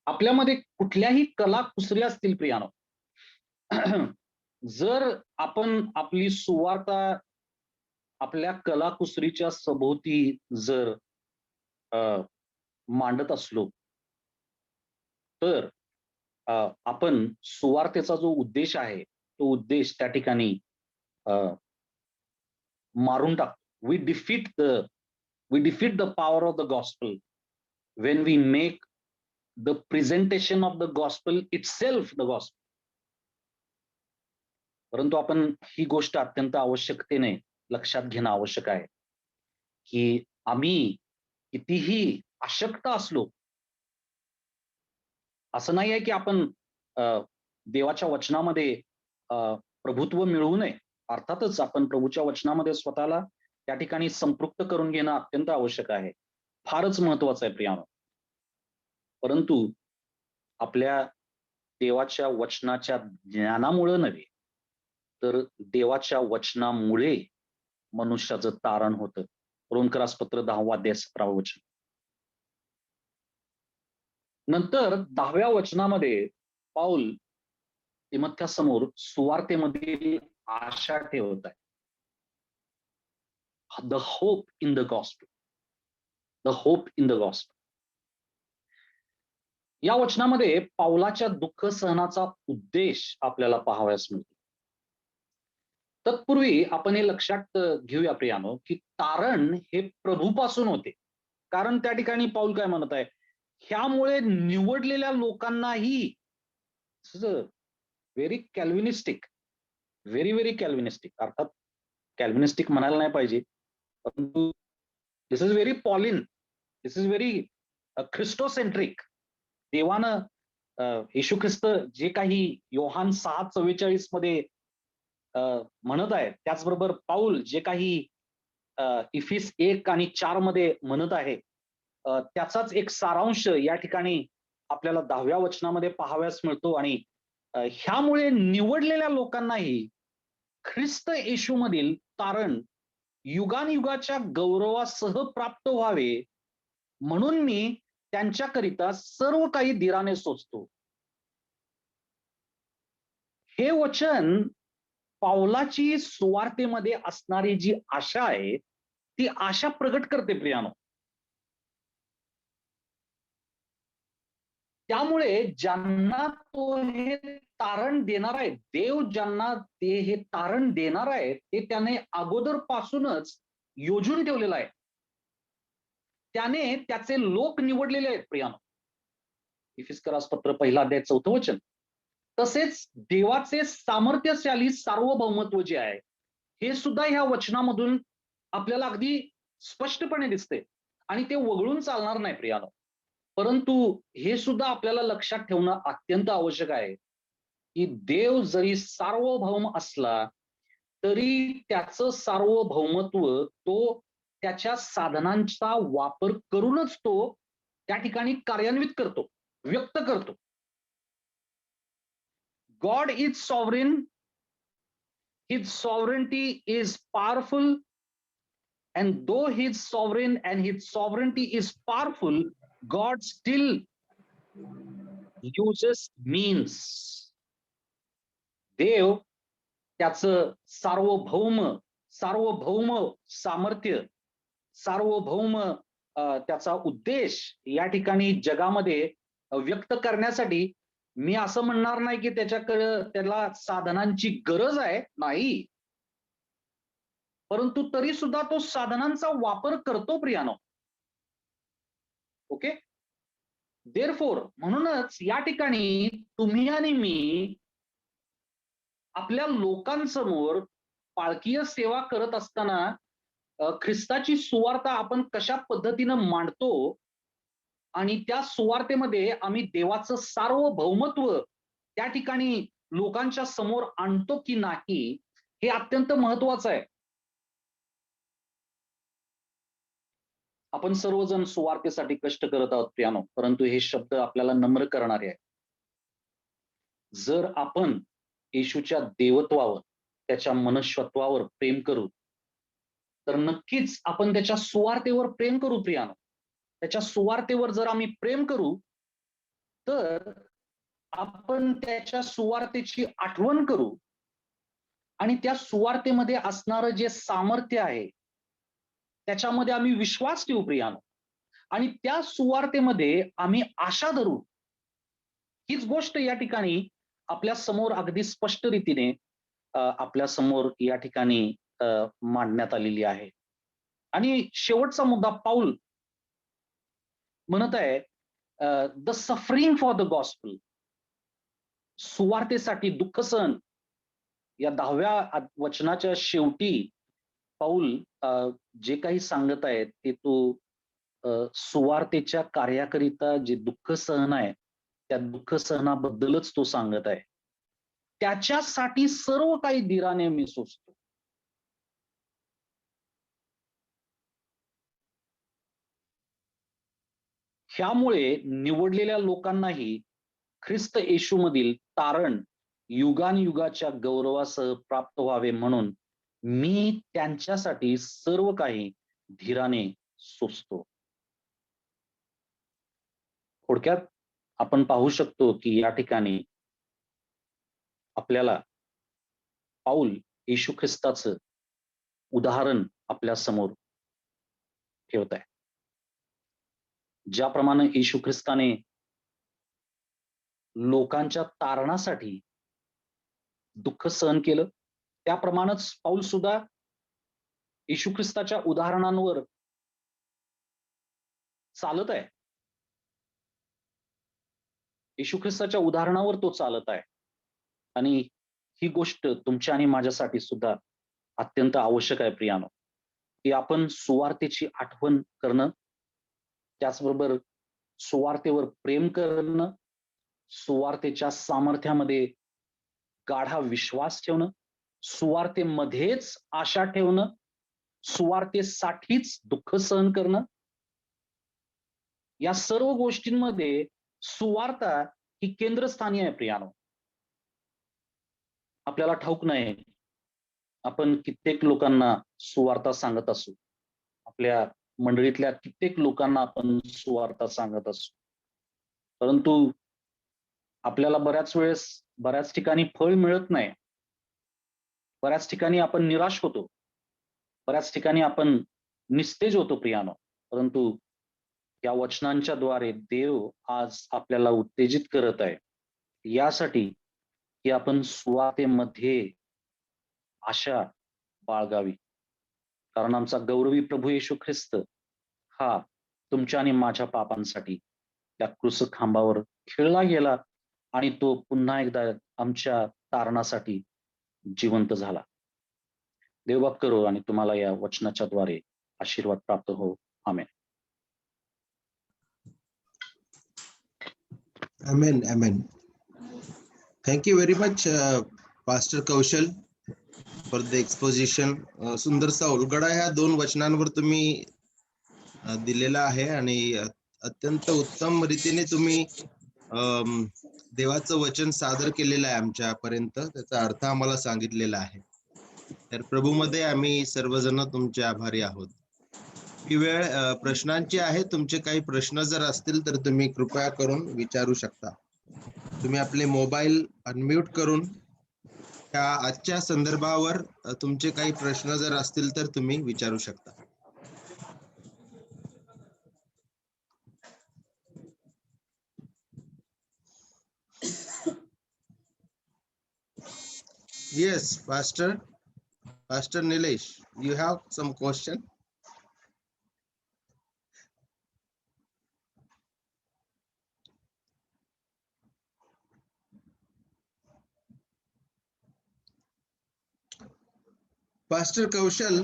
आपल्यामध्ये कुठल्याही कला कुसरी असतील प्रियानो, जर आपण आपली सुवार्ता आपल्या कलाकुसरीच्या सभोवती जर मांडत असलो, तर आपण सुवार्तेचा जो उद्देश आहे तो उद्देश त्या ठिकाणी मारून टाकतो. we defeat the power of the gospel when we make the presentation of the gospel itself the gospel. परंतु आपण ही गोष्ट अत्यंत आवश्यकतेने लक्षात घेणं आवश्यक आहे की आम्ही कितीही अशक्त असलो, असं नाही आहे की आपण देवाच्या वचनामध्ये प्रभुत्व मिळवू नये. अर्थातच आपण प्रभूच्या वचनामध्ये स्वतःला त्या ठिकाणी संपृक्त करून घेणं अत्यंत आवश्यक आहे, फारच महत्वाचं आहे प्रियानो. परंतु आपल्या देवाच्या वचनाच्या ज्ञानामुळे नव्हे, तर देवाच्या वचनामुळे मनुष्याचं तारण होतं. रोमकरासपत्र 10 अध्याय 17 वचन. नंतर 10व्या वचनामध्ये पाऊल तिमोथेसमोर सुवार्तेमधील आशा ठेवत आहे. The hope in the gospel. The hope in the gospel. या वचनामध्ये पाऊलाच्या दुःख सहनाचा उद्देश आपल्याला पाहावयास मिळतो. तत्पूर्वी आपण हे लक्षात घेऊया प्रियानो की तारण हे प्रभूपासून होते. कारण त्या ठिकाणी पाऊल काय म्हणत आहे, ह्यामुळे निवडलेल्या लोकांनाही, व्हेरी कॅल्विनिस्टिक, व्हेरी कॅल्विनिस्टिक, अर्थात कॅल्विनिस्टिक म्हणायला नाही पाहिजे, परंतु this is very Pauline, this is very Christocentric. देवानं येशू ख्रिस्त जे काही योहान 6:44 मध्ये म्हणत आहे, त्याचबरोबर पाऊल जे काही इफिस 1 आणि 4 मध्ये म्हणत आहे, त्याचाच एक सारांश या ठिकाणी आपल्याला 10व्या वचनामध्ये पाहाव्यास मिळतो. आणि ह्यामुळे निवडलेल्या लोकांनाही ख्रिस्त येशूमधील तारण युगानयुगाच्या गौरवासह प्राप्त व्हावे, म्हणून मी त्यांच्याकरिता सर्व काही धीराने सोचतो. हे वचन पाऊलाची सुवार्तेमध्ये असणारी जी आशा आहे ती आशा प्रगट करते प्रियानो. त्यामुळे ज्यांना तो हे तारण देणार आहे, देव ज्यांना ते हे तारण देणार आहे, ते त्याने अगोदरपासूनच योजून ठेवलेलं आहे. त्याने त्याचे लोक निवडलेले आहेत प्रियानो. इफिसकरासपत्र 1 अध्याय 4 वचन. तसेच देवाचे सामर्थ्यशाली सार्वभौमत्व जे आहे हे सुद्धा ह्या वचनामधून आपल्याला अगदी स्पष्टपणे दिसते आणि ते वगळून चालणार नाही प्रियानो. परंतु हे सुद्धा आपल्याला लक्षात ठेवणं अत्यंत आवश्यक आहे की देव जरी सार्वभौम असला तरी त्याचं सार्वभौमत्व तो त्याच्या साधनांचा वापर करूनच तो त्या ठिकाणी कार्यान्वित करतो, व्यक्त करतो. God is sovereign. His sovereignty is powerful. And though he is sovereign and his sovereignty is powerful, God still uses means. देव त्याचं सार्वभौम सामर्थ्य, सार्वभौम त्याचा उद्देश या ठिकाणी जगामध्ये व्यक्त करण्यासाठी, मी असं म्हणणार नाही की त्याला साधनांची गरज आहे, नाही, परंतु तरी सुद्धा तो साधनांचा वापर करतो प्रियानो. ओके. देअरफोर म्हणूनच या ठिकाणी तुम्ही आणि मी आपल्या लोकांसमोर पालकीय सेवा करत असताना ख्रिस्ताची सुवार्ता आपण कशा पद्धतीनं मांडतो आणि त्या सुवार्तेमध्ये आम्ही देवाचं सार्वभौमत्व त्या ठिकाणी लोकांच्या समोर आणतो की नाही, हे अत्यंत महत्वाचं आहे. आपण सर्वजण सुवार्तेसाठी कष्ट करत आहोत प्रियानो, परंतु हे शब्द आपल्याला नम्र करणारे आहे. जर आपण येशूच्या देवत्वावर, त्याच्या मनुष्यत्वावर प्रेम करू, तर नक्कीच आपण त्याच्या सुवार्तेवर प्रेम करू प्रियानो. त्याच्या सुवार्तेवर जर आम्ही प्रेम करू, तर आपण त्याच्या सुवार्तेची आठवण करू आणि त्या सुवार्तेमध्ये असणारं जे सामर्थ्य आहे त्याच्यामध्ये आम्ही विश्वास ठेवू प्रियानो, आणि त्या सुवार्तेमध्ये आम्ही आशा धरू. हीच गोष्ट या ठिकाणी आपल्या समोर अगदी स्पष्ट रीतीने आपल्या समोर या ठिकाणी मांडण्यात आलेली आहे. आणि शेवटचा मुद्दा पाऊल म्हणत आहे the suffering for the gospel, सुवार्तेसाठी दुःख सहन. या 10व्या वचनाच्या शेवटी पाऊल जे काही सांगत आहेत ते तो सुवार्तेच्या कार्याकरिता जे दुःख सहन आहे त्या दुःख सहनाबद्दलच तो सांगत आहे. त्याच्यासाठी सर्व काही धीराने मी सोसतो. ह्यामुळे निवडलेल्या लोकांनाही ख्रिस्त येशूमधील तारण युगानयुगाच्या गौरवासह प्राप्त व्हावे म्हणून मी त्यांच्यासाठी सर्व काही धीराने सोसतो. थोडक्यात आपण पाहू शकतो की या ठिकाणी आपल्याला पाऊल येशू ख्रिस्ताचं उदाहरण आपल्या समोर ठेवत आहे. ज्याप्रमाणे येशू ख्रिस्ताने लोकांच्या तारणासाठी दुःख सहन केलं, त्याप्रमाणेच पाऊल सुद्धा येशू ख्रिस्ताच्या उदाहरणांवर चालत आहे. येशू ख्रिस्ताच्या उदाहरणावर तो चालत आहे. आणि ही गोष्ट तुमच्या आणि माझ्यासाठी सुद्धा अत्यंत आवश्यक आहे प्रियानो, की आपण सुवार्तेची आठवण करणं, त्याचबरोबर सुवार्तेवर प्रेम करणं, सुवार्तेच्या सामर्थ्यामध्ये गाढा विश्वास ठेवणं, सुवार्तेमध्येच आशा ठेवणं, सुवार्तेसाठीच दुःख सहन करणं. या सर्व गोष्टींमध्ये सुवार्ता ही केंद्रस्थानी आहे प्रियानो. आपल्याला ठाऊक नाही, आपण कित्येक लोकांना सुवार्ता सांगत असू, आपल्या मंडळीतल्या कित्येक लोकांना आपण सुवार्ता सांगत असू, परंतु आपल्याला बऱ्याच ठिकाणी फळ मिळत नाही. बऱ्याच ठिकाणी आपण निराश होतो, बऱ्याच ठिकाणी आपण निस्तेज होतो प्रियानो. परंतु या वचनांच्या द्वारे देव आज आपल्याला उत्तेजित करत आहे यासाठी की आपण सुवार्तेमध्ये आशा बाळगावी. कारण आमचा गौरवी प्रभू येशू ख्रिस्त हा तुमच्या आणि माझ्या पापांसाठी त्या क्रूस खांबावर खिळला गेला आणि तो पुन्हा एकदा आमच्या तारणासाठी जिवंत झाला. देवबाप करो आणि तुम्हाला या वचनाच्या द्वारे आशीर्वाद प्राप्त हो. आमेन. Amen, amen. Thank you very much, Pastor Kaushal, for the exposition. सुंदरसा उलगडा ह्या 2 वचनांवर तुम्ही दिलेला आहे आणि अत्यंत उत्तम रीतीने तुम्ही देवाचं वचन सादर केलेलं आहे आमच्यापर्यंत. त्याचा अर्थ आम्हाला सांगितलेला आहे. तर प्रभूमध्ये आम्ही सर्वजण तुमचे आभारी आहोत. ही वेळ प्रश्नांची आहे. तुमचे काही प्रश्न जर असतील तर तुम्ही कृपया करून विचारू शकता. तुम्ही आपले मोबाईल अनम्यूट करून त्या आजच्या संदर्भावर तुमचे काही प्रश्न जर असतील तर तुम्ही विचारू शकता. Yes, Pastor Nilesh, you have some question? Pastor Kaushal,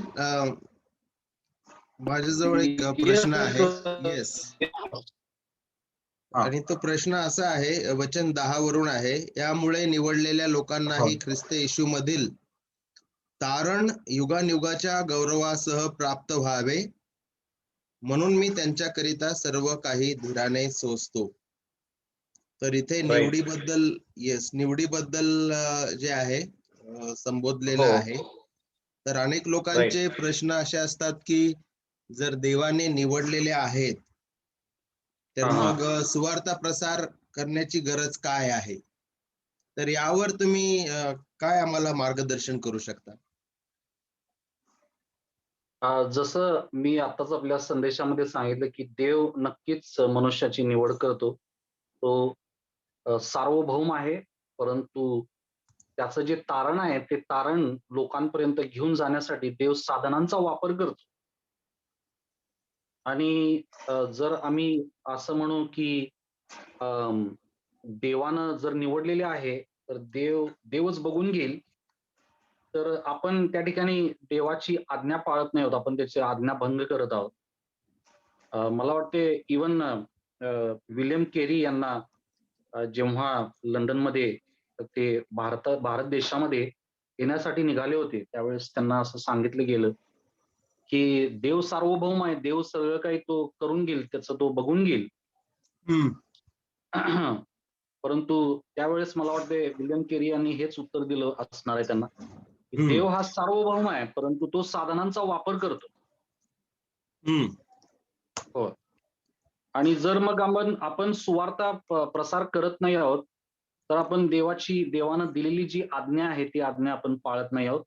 माझ्याजवळ एक Yes, प्रश्न आहे. येस, हा. आणि तो प्रश्न असा आहे, वचन 10 वरून आहे. यामुळे निवडलेल्या लोकांनाही ख्रिस्त येशू मधील तारण युगानुयुगाच्या गौरवासह प्राप्त व्हावे, म्हणून मी त्यांच्याकरिता सर्व काही धीराने सोसतो. तर इथे Right. निवडीबद्दल, येस, निवडीबद्दल जे आहे संबोधलेलं हो. आहे. तर अनेक लोकांचे प्रश्न असे असतात की जर देवाने निवडलेले आहेत, तर हा. मग सुवार्ता प्रसार करण्याची गरज काय आहे? तर यावर तुम्ही काय आम्हाला मार्गदर्शन करू शकता? जसं मी आताच आपल्या संदेशामध्ये सांगितलं की देव नक्कीच मनुष्याची निवड करतो. तो सार्वभौम आहे, परंतु त्याचं जे तारण आहे ते तारण लोकांपर्यंत घेऊन जाण्यासाठी देव साधनांचा वापर करतो. आणि जर आम्ही असं म्हणू की अम, देवानं जर निवडलेले आहे तर देवच बघून घेईल. तर आपण त्या ठिकाणी देवाची आज्ञा पाळत नाही आहोत, आपण त्याची आज्ञाभंग करत आहोत. मला वाटते इवन विल्यम केरी यांना जेव्हा लंडनमध्ये ते भारत देशामध्ये येण्यासाठी निघाले होते, त्यावेळेस त्यांना असं सांगितलं गेलं की देव सार्वभौम आहे, देव सगळं काही तो करून घेईल, त्याचं तो बघून घेईल. परंतु त्यावेळेस मला वाटते विल्यम केरी यांनी हेच उत्तर दिलं असणार आहे त्यांना, की देव हा सार्वभौम आहे, परंतु तो साधनांचा वापर करतो. हो. आणि जर मग आपण सुवार्ता प्रसार करत नाही आहोत, तर आपण देवानं दिलेली जी आज्ञा आहे ती आज्ञा आपण पाळत नाही आहोत.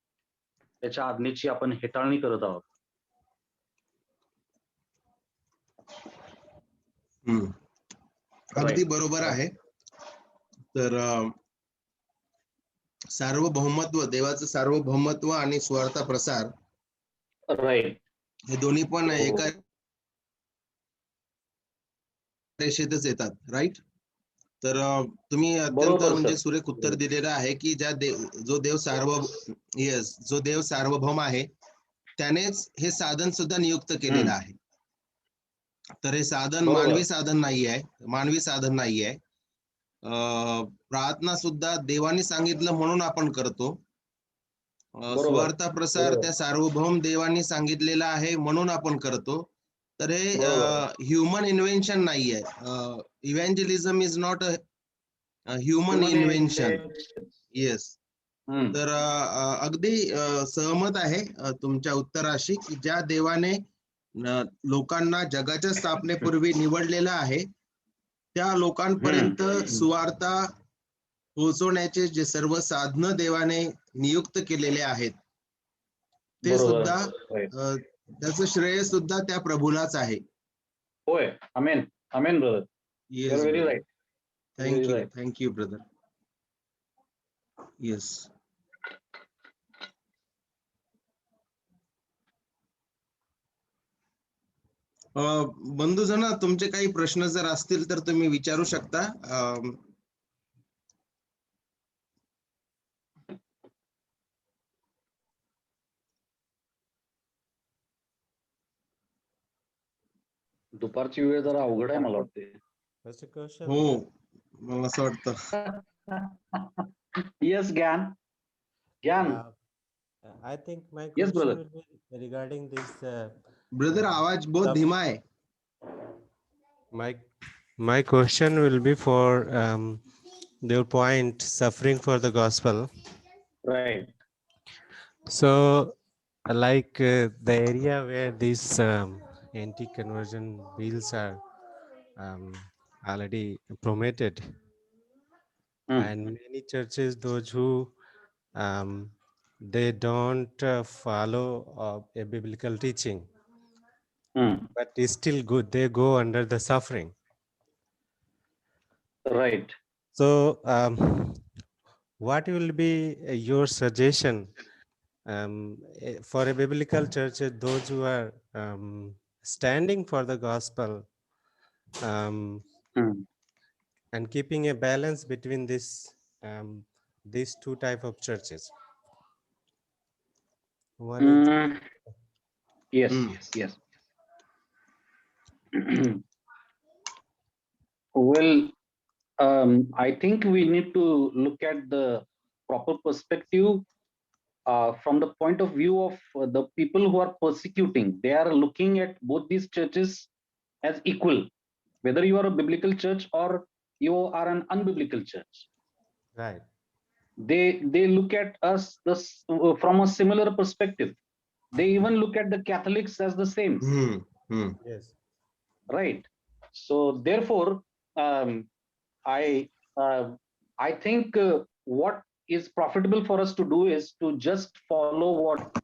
त्याच्या आज्ञेची आपण हेटाळणी करत आहोत. अगदी बरोबर आहे. तर सार्वभौमत्व, देवाचं सार्वभौमत्व आणि सुवार्ता प्रसार राईट. हे दोन्ही पण एका रेषेतच येतात, राईट? तर तुम्ही अत्यंत बरोबर म्हणजे सर. सुरेख उत्तर दिलेलं आहे की जो देव सार्वभौम आहे, त्यानेच हे साधन सुद्धा नियुक्त केलेलं आहे. तर हे साधन बरोबर. मानवी साधन नाही आहे. प्रार्थना सुद्धा देवाने सांगितलं म्हणून आपण करतो. सुवार्ता प्रसार त्या सार्वभौम देवाने सांगितलेला आहे म्हणून आपण करतो. तर हे ह्युमन इन्व्हेन्शन नाहीये. Evangelism is not a human invention. Yes. तर अगदी सहमत आहे तुमच्या उत्तराशी, की ज्या देवाने लोकांना जगाच्या स्थापनेपूर्वी निवडलेलं आहे, त्या लोकांपर्यंत सुवार्ता पोहोचवण्याचे जे सर्व साधनं देवाने नियुक्त केलेले आहेत, ते सुद्धा त्याचं श्रेय सुद्धा त्या प्रभूलाच आहे. होय. Amen. Amen brother. Yes, very right. Thank you brother. Yes. बंधूजन, तुमचे काही प्रश्न जर असतील तर तुम्ही विचारू शकता. दुपारची वेळ जरा अवघड आहे मला वाटते. हो, मला असं वाटतं. येस, ज्ञान. I think my Yes, question brother. will be regarding this. Brother, आवाज बहुत धीमा है. My question will be for your point, suffering for the gospel. Right. So, like the area where these anti-conversion bills are already promoted, and many churches, those who they don't follow a biblical teaching, but it's still good, they go under the suffering. Right. So what will be your suggestion for a biblical church, those who are standing for the gospel and keeping a balance between these two type of churches? One is Yes, Hmm. yes. Well, I think we need to look at the proper perspective from the point of view of the people who are persecuting. They are looking at both these churches as equal, whether you are a biblical church or you are an unbiblical church. right. They look at us this, from a similar perspective. They even look at the Catholics as the same, Hmm. Hmm. Yes. right? So therefore, um, I uh, I think what is profitable for us to do is to just follow what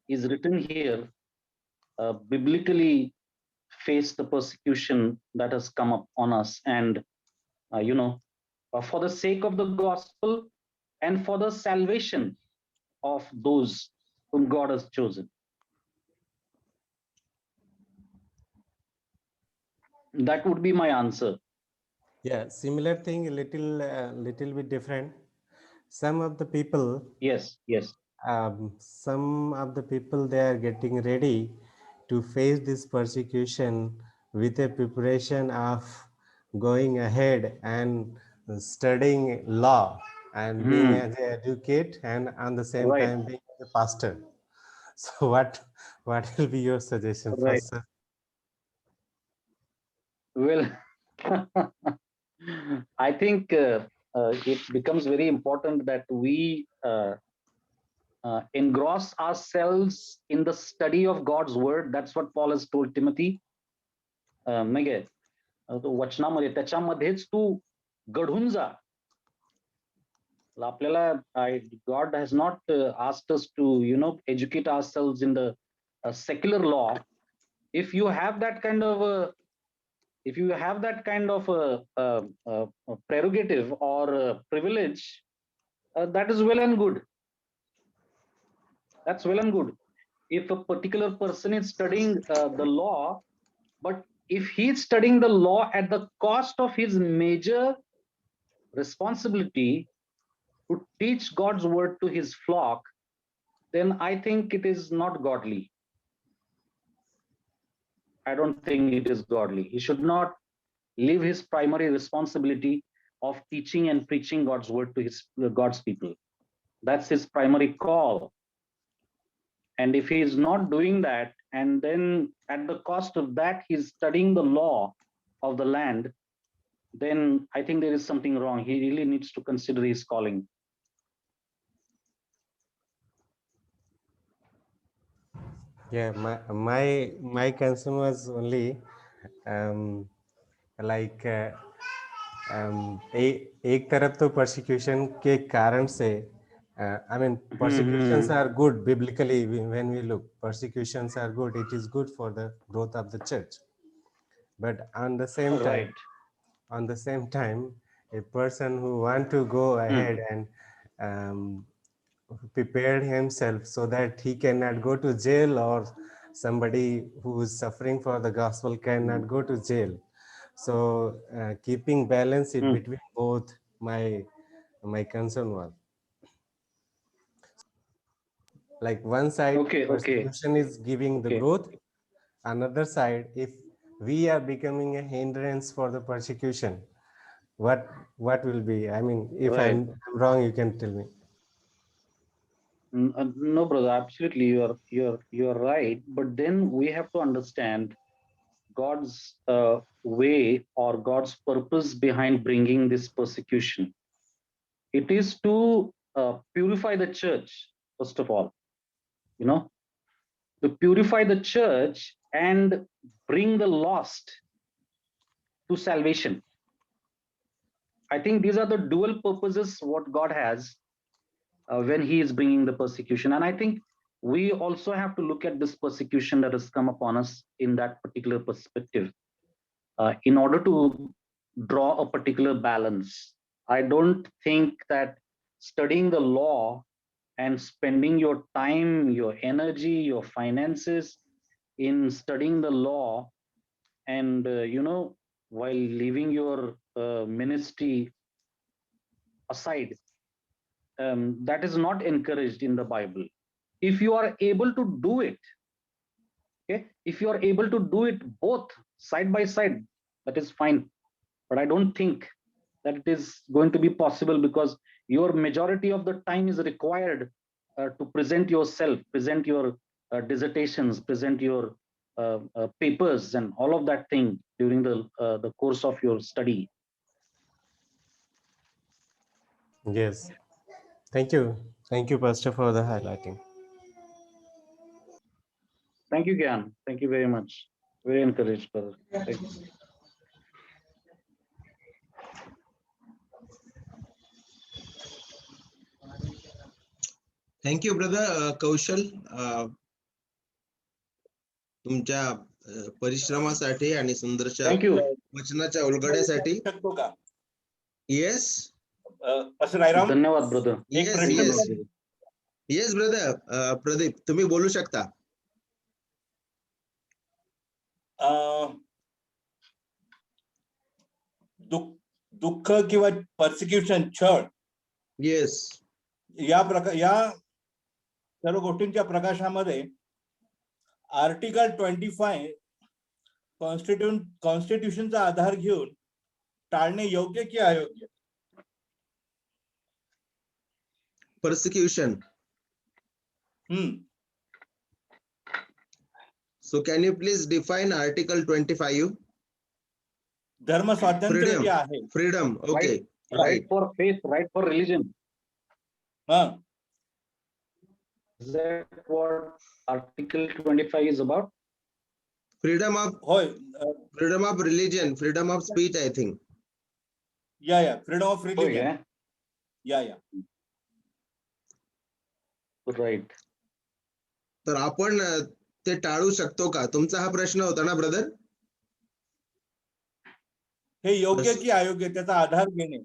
is written here, biblically face the persecution that has come up on us, and you know, for the sake of the gospel and for the salvation of those whom God has chosen. That would be my answer. Yeah, similar thing, little bit different. Some of the people, Yes, yes. they are getting ready to face this persecution with a preparation of going ahead and studying law and being Hmm. as an advocate and on the same Right, time being a pastor. So what will be your suggestion right. first, sir? Well, I think it becomes very important that we engross ourselves in the study of God's word. That's what Paul has told Timothy. म्हणजे तो वचनामध्ये त्याच्यामध्येच तू घडून जा. आपल्याला God has not asked us to, educate ourselves in the secular law. If you have that kind of prerogative or privilege, that is well and good. That's well and good. If a particular person is studying the law, but if he's studying the law at the cost of his major responsibility to teach God's word to his flock, then I think it is not godly. I don't think it is godly. He should not leave his primary responsibility of teaching and preaching God's word to his God's people. That's his primary call. And if he is not doing that, and then at the cost of that, he's studying the law of the land, then I think there is something wrong. He really needs to consider his calling. Yeah, my concern was only um, like एक तरफ तो persecution के कारण से I mean persecutions Hmm. are good biblically when we look persecutions are good, it is good for the growth of the church, but Right. on the same time a person who want to go Hmm. ahead and um, prepared himself so that he cannot go to jail or somebody who is suffering for the gospel cannot go to jail. So keeping balance in Hmm. between both, my concern was like one side Okay. Okay. persecution is giving the Okay. growth, another side if we are becoming a hindrance for the persecution, what will be, I mean if Right. I'm wrong you can tell me. No, brother. Absolutely, you're right. But then we have to understand God's way or God's purpose behind bringing this persecution. It is to purify the church, first of all, you know, to purify the church and bring the lost to salvation. I think these are the dual purposes what God has when He is bringing the persecution. And I think we also have to look at this persecution that has come upon us in that particular perspective in order to draw a particular balance. I don't think that studying the law and spending your time, your energy, your finances in studying the law and, while leaving your ministry aside, that is not encouraged in the Bible. if you are able to do it, okay, if you are able to do it both side by side, that is fine. But I don't think that it is going to be possible, because your majority of the time is required to present yourself, present your dissertations, present your papers and all of that thing during the course of your study. Yes. Thank you. Thank you, Pastor, for the highlighting. Thank you, Gyan. Thank you very much. Very encouraged, brother. Thank you. Thank you brother Kaushal तुमच्या परिश्रमासाठी आणि सुंदरशा Thank you. वचनाच्या उलगड्यासाठी. शकतो का? येस असं रायराम, धन्यवाद ब्रदर. एक येस प्रश्न येस विचारू. येस ब्रदर प्रदीप तुम्ही बोलू शकता. दुःख किंवा परसिक्युशन, छळ, येस या सर्व गोष्टींच्या प्रकाशामध्ये आर्टिकल 25 कॉन्स्टिट्यूशनचा आधार घेऊन टाळणे योग्य की अयोग्य? persecution. So can you please define Article 25? धर्म स्वातंत्र्य Freedom. जे आहे, Freedom. Okay. Right for faith, right for religion. Is that what Article 25 is about? Freedom of होय, religion, freedom of speech, I think. या freedom of Oh, religion, yeah. या Right. तर आपण ते टाळू शकतो का? तुमचा हा प्रश्न होता ना ब्रदर? हे योग्य की अयोग्य, त्याचा आधार घेणे,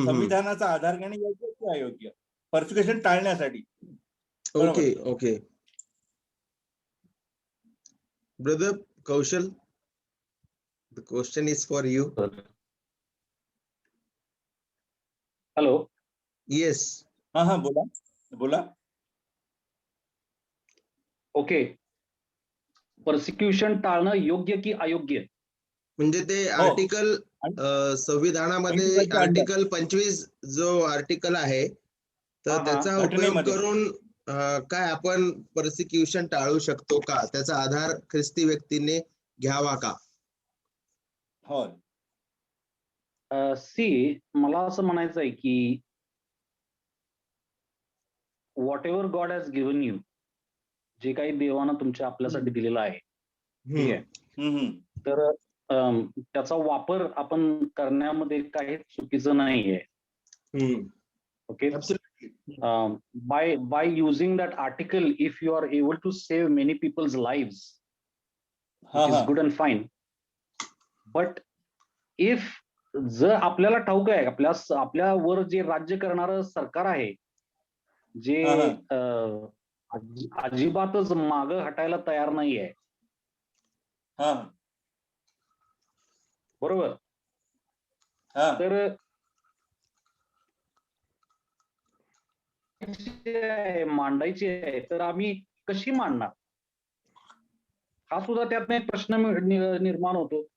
संविधानाचा आधार घेणे योग्य की अयोग्य, परसिक्युशन टाळण्यासाठी? Okay okay brother Kaushal, the question is for you. Hello. Yes. हा बोला. ओके. परसिक्युशन टाळणं योग्य की अयोग्य? म्हणजे ते आर्टिकल संविधानामध्ये आर्टिकल 25 जो आर्टिकल आहे तर त्याचा उपयोग करून काय आपण परसिक्युशन टाळू शकतो का? त्याचा आधार ख्रिस्ती व्यक्तीने घ्यावा का? होय. मला असं म्हणायचं आहे की what ever God has given you, जे काही देवानं तुमच्या आपल्यासाठी दिलेलं आहे, ठीक आहे, तर त्याचा वापर आपण करण्यामध्ये काहीच चुकीचं नाहीये. Okay. by using that article, if you are able to save many people's lives, it is good and fine. But if जर आपल्याला ठाऊक आहे आपल्यावर जे राज्य करणारं सरकार आहे, जे अजिबातच मागं हटायला तयार नाहीये, बरोबर, तर मांडायची आहे, तर आम्ही कशी मांडणार? हा सुद्धा त्यात एक प्रश्न निर्माण होतो.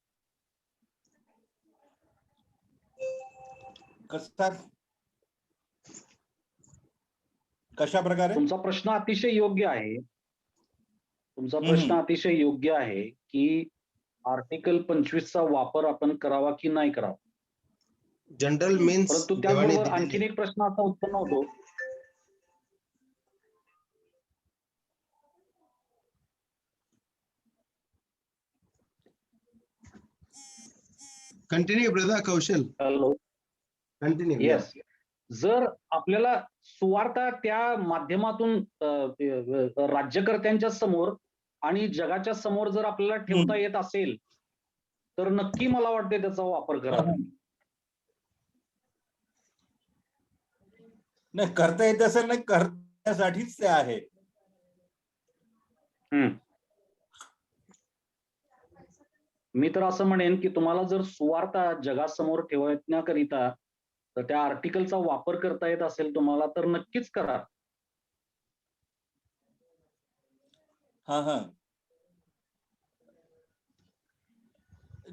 कशा प्रकारे? तुमचा प्रश्न अतिशय योग्य आहे. तुमचा प्रश्न अतिशय योग्य आहे की आर्टिकल 25 चा वापर आपण करावा की नाही करावा. जनरल मीन्स, परंतु त्याबरोबर आणखीन एक प्रश्न असा उत्पन्न होतो, कंटिन्यू ब्रदर कौशल. हॅलो. कंटिन्यू. येस. जर आपल्याला सुवार्ता त्या माध्यमातून राज्यकर्त्यांच्या समोर आणि जगाच्या समोर जर आपल्याला ठेवता येत असेल तर नक्की मला वाटते त्याचा वापर करावा. नाही करता येत असेल, नाही करण्यासाठीच ते आहे. मी तर असं म्हणेन की तुम्हाला जर सुवार्ता जगासमोर ठेवण्याकरिता तर त्या आर्टिकलचा वापर करता येत असेल तुम्हाला तर नक्कीच करा. हा हा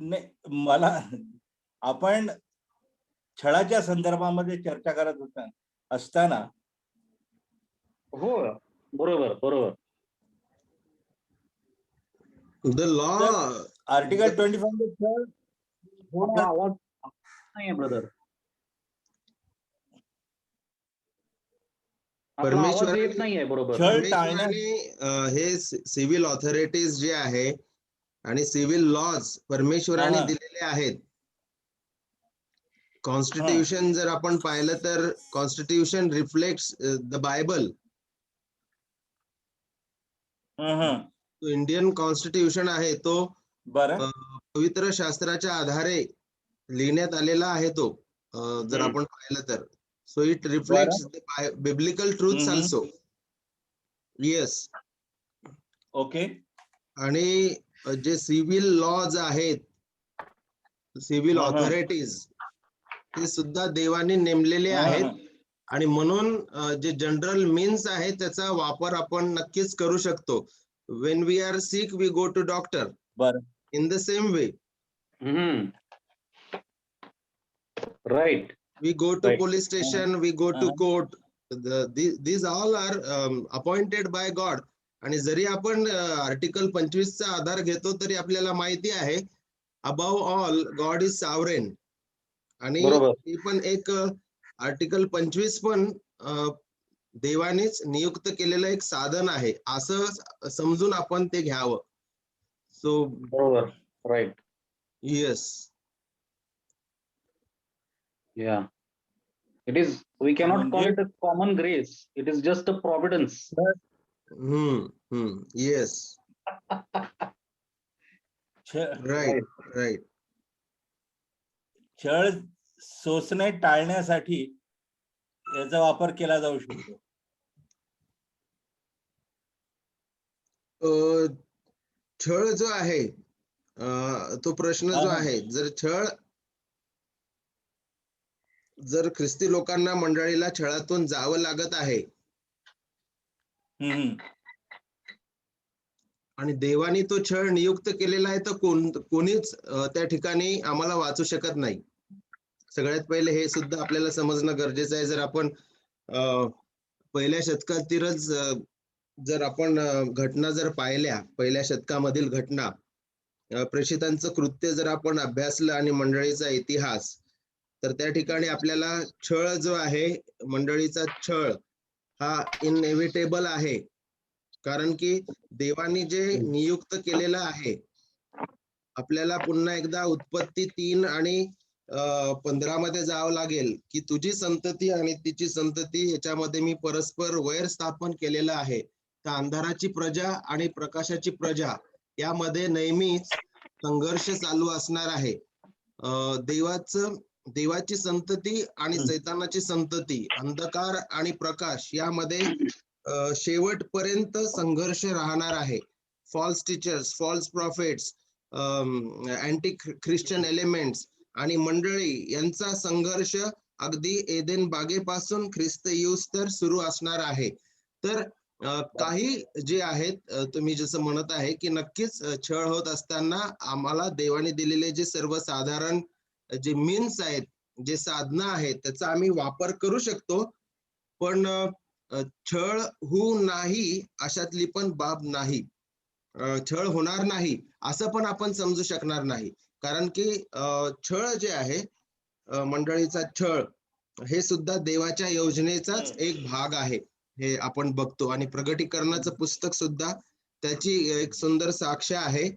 नाही मला आपण छळाच्या संदर्भामध्ये चर्चा करत होता असताना हो बरोबर बरोबर. द लॉ आर्टिकल 25 छळ आपला आवाज नाहीये ब्रदर, आपला आवाज परमेश्वराने येत नाहीये बरोबर. छळ टाळण्यास परमेश्वराने हे सिव्हिल ऑथॉरिटीज जे आहे आणि सिव्हिल लॉज परमेश्वराने हा. दिलेले आहेत. कॉन्स्टिट्यूशन जर आपण पाहिलं तर कॉन्स्टिट्यूशन रिफ्लेक्ट्स द बायबल. तो इंडियन कॉन्स्टिट्यूशन आहे तो बरं पवित्र शास्त्राच्या आधारे लिहिण्यात आलेला आहे तो. जर हम्म. आपण पाहिलं तर so it reflects biblical truths also. Yes. Okay आणि जे सिव्हिल लॉज आहेत, सिव्हिल ऑथॉरिटीज, ते सुद्धा देवाने नेमलेले आहेत. आणि म्हणून जे जनरल मीन्स आहे त्याचा वापर आपण नक्कीच करू शकतो. When we are sick we go to doctor. बरं in the same way right. we go to Right. police station, we go to court. These all are appointed by God. आणि जरी आपण आर्टिकल 25 चा आधार घेतो तरी आपल्याला माहिती आहे above all God is sovereign. आणि बरोबर. ती पण एक आर्टिकल 25 पण देवानेच नियुक्त केलेलं एक साधन आहे असं समजून आपण ते घ्यावं. सो बरोबर. Right. Yes. Yeah. It is, we cannot call it a common grace. It is just a providence. Yes. Right right. छळ सोसणे टाळण्यासाठी याचा वापर केला जाऊ शकतो. छळ जो आहे तो प्रश्न जो आहे, जर ख्रिस्ती लोकांना मंडळीला छळातून जावं लागत आहे आणि देवाने तो छळ नियुक्त केलेला आहे तर कोणीच त्या ठिकाणी आम्हाला वाचू शकत नाही. सगळ्यात पहिले हे सुद्धा आपल्याला समजणं गरजेचं आहे. जर आपण पहिल्या शतकातीलच जर आपण घटना जर पाहिल्या, पहिल्या शतकामधील घटना, प्रेषितांचं कृत्य जर आपण अभ्यासलं आणि मंडळीचा इतिहास, तर त्या ठिकाणी आपल्याला छळ जो आहे, मंडळीचा छळ हा इनएव्हिटेबल आहे. कारण की देवानी जे नियुक्त केलेलं आहे, आपल्याला पुन्हा एकदा उत्पत्ती 3 आणि 15 मध्ये जावं लागेल की तुझी संतती आणि तिची संतती याच्यामध्ये मी परस्पर वैर स्थापन केलेलं आहे. तर अंधाराची प्रजा आणि प्रकाशाची प्रजा यामध्ये नेहमीच संघर्ष चालू असणार आहे. देवाची संतती आणि सैतानाची संतती, अंधकार आणि प्रकाश यामध्ये शेवटपर्यंत संघर्ष राहणार आहे. False teachers, false prophets, anti Christian elements आणि मंडळी यांचा संघर्ष अगदी एदेन बागेपासून ख्रिस्त येऊस तर सुरू असणार आहे. तर काही जे आहेत, तुम्ही जसं म्हणत आहे की नक्कीच छळ होत असताना आम्हाला देवाने दिलेले जे सर्वसाधारण जे मीन्स आहेत, जे साधनं आहेत, त्याचा आम्ही वापर करू शकतो. पण छळ होऊ नाही अशातली पण बाब नाही. छळ होणार नाही असं पण आपण समजू शकणार नाही. कारण की छळ जे आहे, मंडळीचा छळ, हे सुद्धा देवाच्या योजनेचाच एक भाग आहे, हे आपण बघतो. आणि प्रगटीकरणाचं पुस्तक सुद्धा त्याची एक सुंदर साक्ष आहे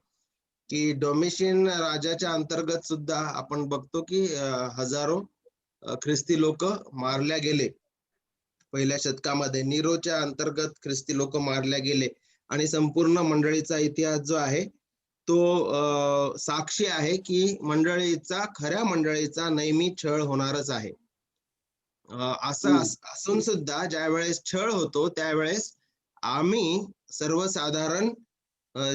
की डोमिशियन राजाच्या अंतर्गत सुद्धा आपण बघतो की हजारो ख्रिस्ती लोक मारल्या गेले. पहिल्या शतकामध्ये निरोच्या अंतर्गत ख्रिस्ती लोक मारल्या गेले. आणि संपूर्ण मंडळीचा इतिहास जो आहे तो साक्षी आहे की खऱ्या मंडळीचा नेहमी छळ होणारच आहे. असं असून सुद्धा ज्या वेळेस छळ होतो त्यावेळेस आम्ही सर्वसाधारण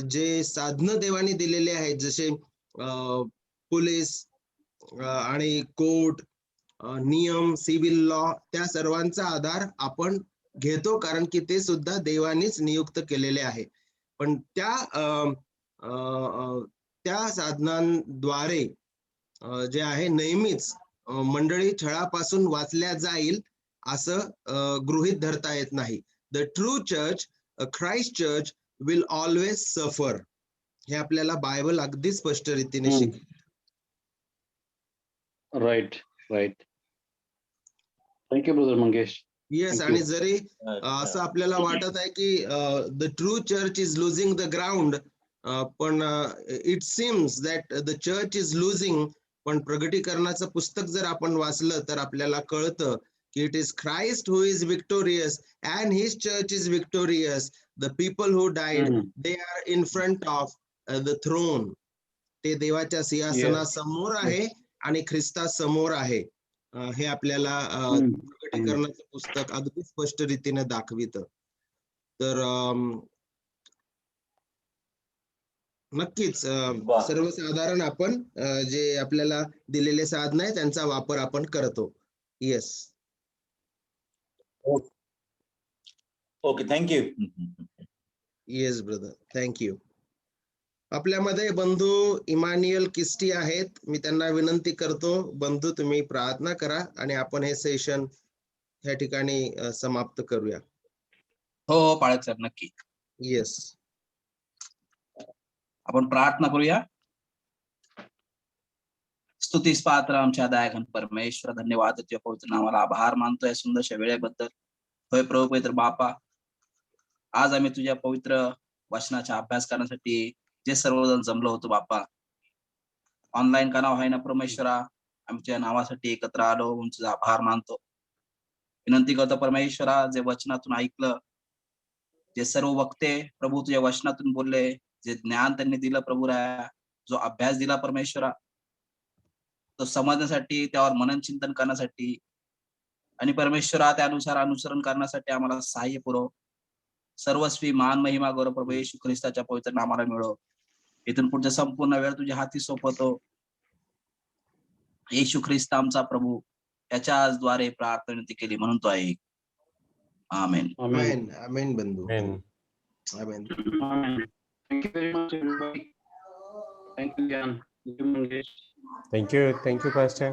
जे साधनं देवाने दिलेले आहेत, जसे पोलीस आणि कोर्ट, नियम, सिव्हिल लॉ, त्या सर्वांचा आधार आपण घेतो. कारण की ते सुद्धा देवानेच नियुक्त केलेले आहे. पण त्या साधनांद्वारे जे आहे नेहमीच मंडळी छळापासून वाचल्या जाईल असं गृहीत धरता येत नाही. The true church, Christ church will always suffer. हे आपल्याला बायबल अगदी स्पष्ट रीतीने शिकवते. Right. Thank you brother Mangesh. Yes, आणि जरी असं आपल्याला वाटत आहे की the true church is losing the ground, पण it seems that the church is losing. पण प्रगटीकरणाचं पुस्तक जर आपण वाचलं तर आपल्याला कळतं की it is Christ who is victorious and his church is victorious. The people who died they are in front of the throne. ते देवाच्या सिंहासनासमोर आहे आणि ख्रिस्तासमोर आहे. हे आपल्याला प्रकटीकरणाचं पुस्तक अगदी स्पष्ट रीतीने दाखवितं. तर नक्कीच सर्वसाधारण आपण जे आपल्याला दिलेले साधन आहे त्यांचा वापर आपण करतो. Yes. Okay, thank you. Yes brother, thank you. आपल्यामध्ये बंधू इमानियल किस्टी आहेत. मी त्यांना विनंती करतो, बंधू तुम्ही प्रार्थना करा आणि आपण हे सेशन या ठिकाणी समाप्त करूया. हो पाळक सर, नक्की. येस. आपण प्रार्थना करूया. स्तुतीस पात्र आमच्या दयाघन परमेश्वर, धन्यवाद तुझ्या पवित्र नावाला, आभार मानतोय सुंदरशा वेळेबद्दल. होय प्रभू पवित्र बापा, आज आम्ही तुझ्या पवित्र वचनाचा अभ्यास करण्यासाठी जे सर्वजण जमलो होतो बापा, ऑनलाईन का नाव आहे ना परमेश्वरा, आमच्या नावासाठी एकत्र आलो, तुझा आभार मानतो. विनंती करतो परमेश्वरा, जे वचनातून ऐकलं, जे सर्व वक्ते प्रभू तुझ्या वचनातून बोलले, जे ज्ञान त्यांनी दिलं प्रभू राया, जो अभ्यास दिला परमेश्वरा, तो समजण्यासाठी, त्यावर मनन चिंतन करण्यासाठी आणि परमेश्वरा त्यानुसार अनुसरण करण्यासाठी आम्हाला सहाय्य पुरव. सर्वस्वी मान महिमा गौरव प्रभू येशू ख्रिस्ताच्या पवित्र नामाला मिळव. इथून पुढचा संपूर्ण वेळ तुझ्या हाती सोपवतो. येशू ख्रिस्त आमचा प्रभू, याच्याच द्वारे प्रार्थना विनंती केली म्हणून तो आहे. आमेन. आमेन. आमेन बंधू. Amen. Amen. Thank you very much everybody. Thank you Gyan. Thank you Mangesh. Thank you, Pastor.